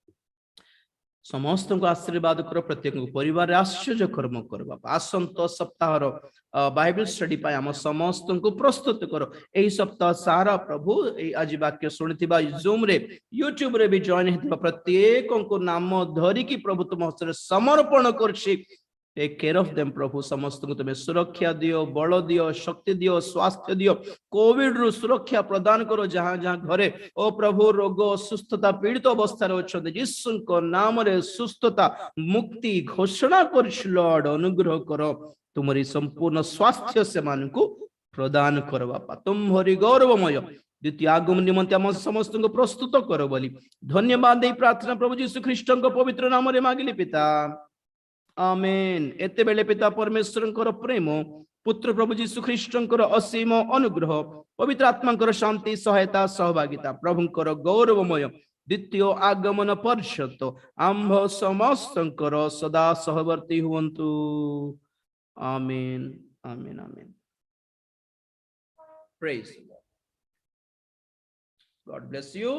समस्त को आशीर्वाद करो प्रत्येक परिवार आश्चर्य कर्म करो बापा आसंत सप्ताह बाइबल स्टडी पाए आम समस्त को प्रस्तुत करो यही सप्ताह सारा प्रभु आज वाक्य शुणिथिबा जूम रे यूट्यूब रे भी जॉइन हेतिबा प्रत्येक को नाम धरिकी प्रभु तुम हस्ते समर्पण करछि टेक केयर ऑफ देम प्रभु समस्त को तुम्हें सुरक्षा दियो बल दियो शक्ति दियो स्वास्थ्य दियो कोविड रु सुरक्षा प्रदान करो जहां जहां घरे ओ प्रभु रोग सुस्थता पीड़ित अवस्था अच्छे यीशु को नाम रे सुस्थता मुक्ति घोषणा कर लॉर्ड अनुग्रह करो तुम्हारी संपूर्ण स्वास्थ्य से मान को प्रदान करो बापा तुम हरि गौरवमय द्वितीय आगमन निमंते हम समस्त को प्रस्तुत करो बोली धन्यवाद दे प्रार्थना प्रभु यीशु ख्रीष्ट को पवित्र नाम रे मागिली पिता आमेन एते बेले पिता परमेश्वर प्रेम पुत्र प्रभु यीशु ख्रीष्ट असीम अनुग्रह पवित्र आत्मा शांति सहायता सहभागिता प्रभुंकर गौरवमय द्वितीय आगमन पर्यंत आंभ समस्त सदा सहवर्ती हुवंतु amen amen amen praise God bless you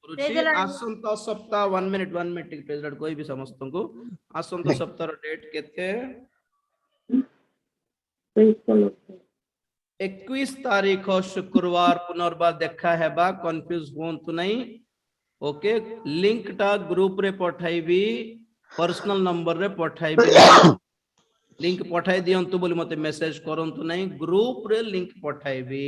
आसंत सप्ताह 1 मिनट प्रेसिडेंट कोई भी समस्त को आसंत सप्ताह डेट केते 21 तारीख शुक्रवार पुनर्बार देखा हेबा कंफ्यूज होंतु नहीं ओके लिंक टा ग्रुप रे पठाइबी पर्सनल नंबर रे पठाइबी लिंक पठाई दियंतु बोली मते मेसेज करंतु नहीं ग्रुप रे लिंक पठाइबी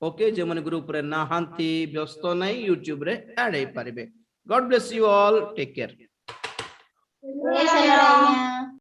ओके जे मन ग्रुप रे नाहांती व्यस्त नहीं यूट्यूब रे ऐड हे पारिबे God bless you all take care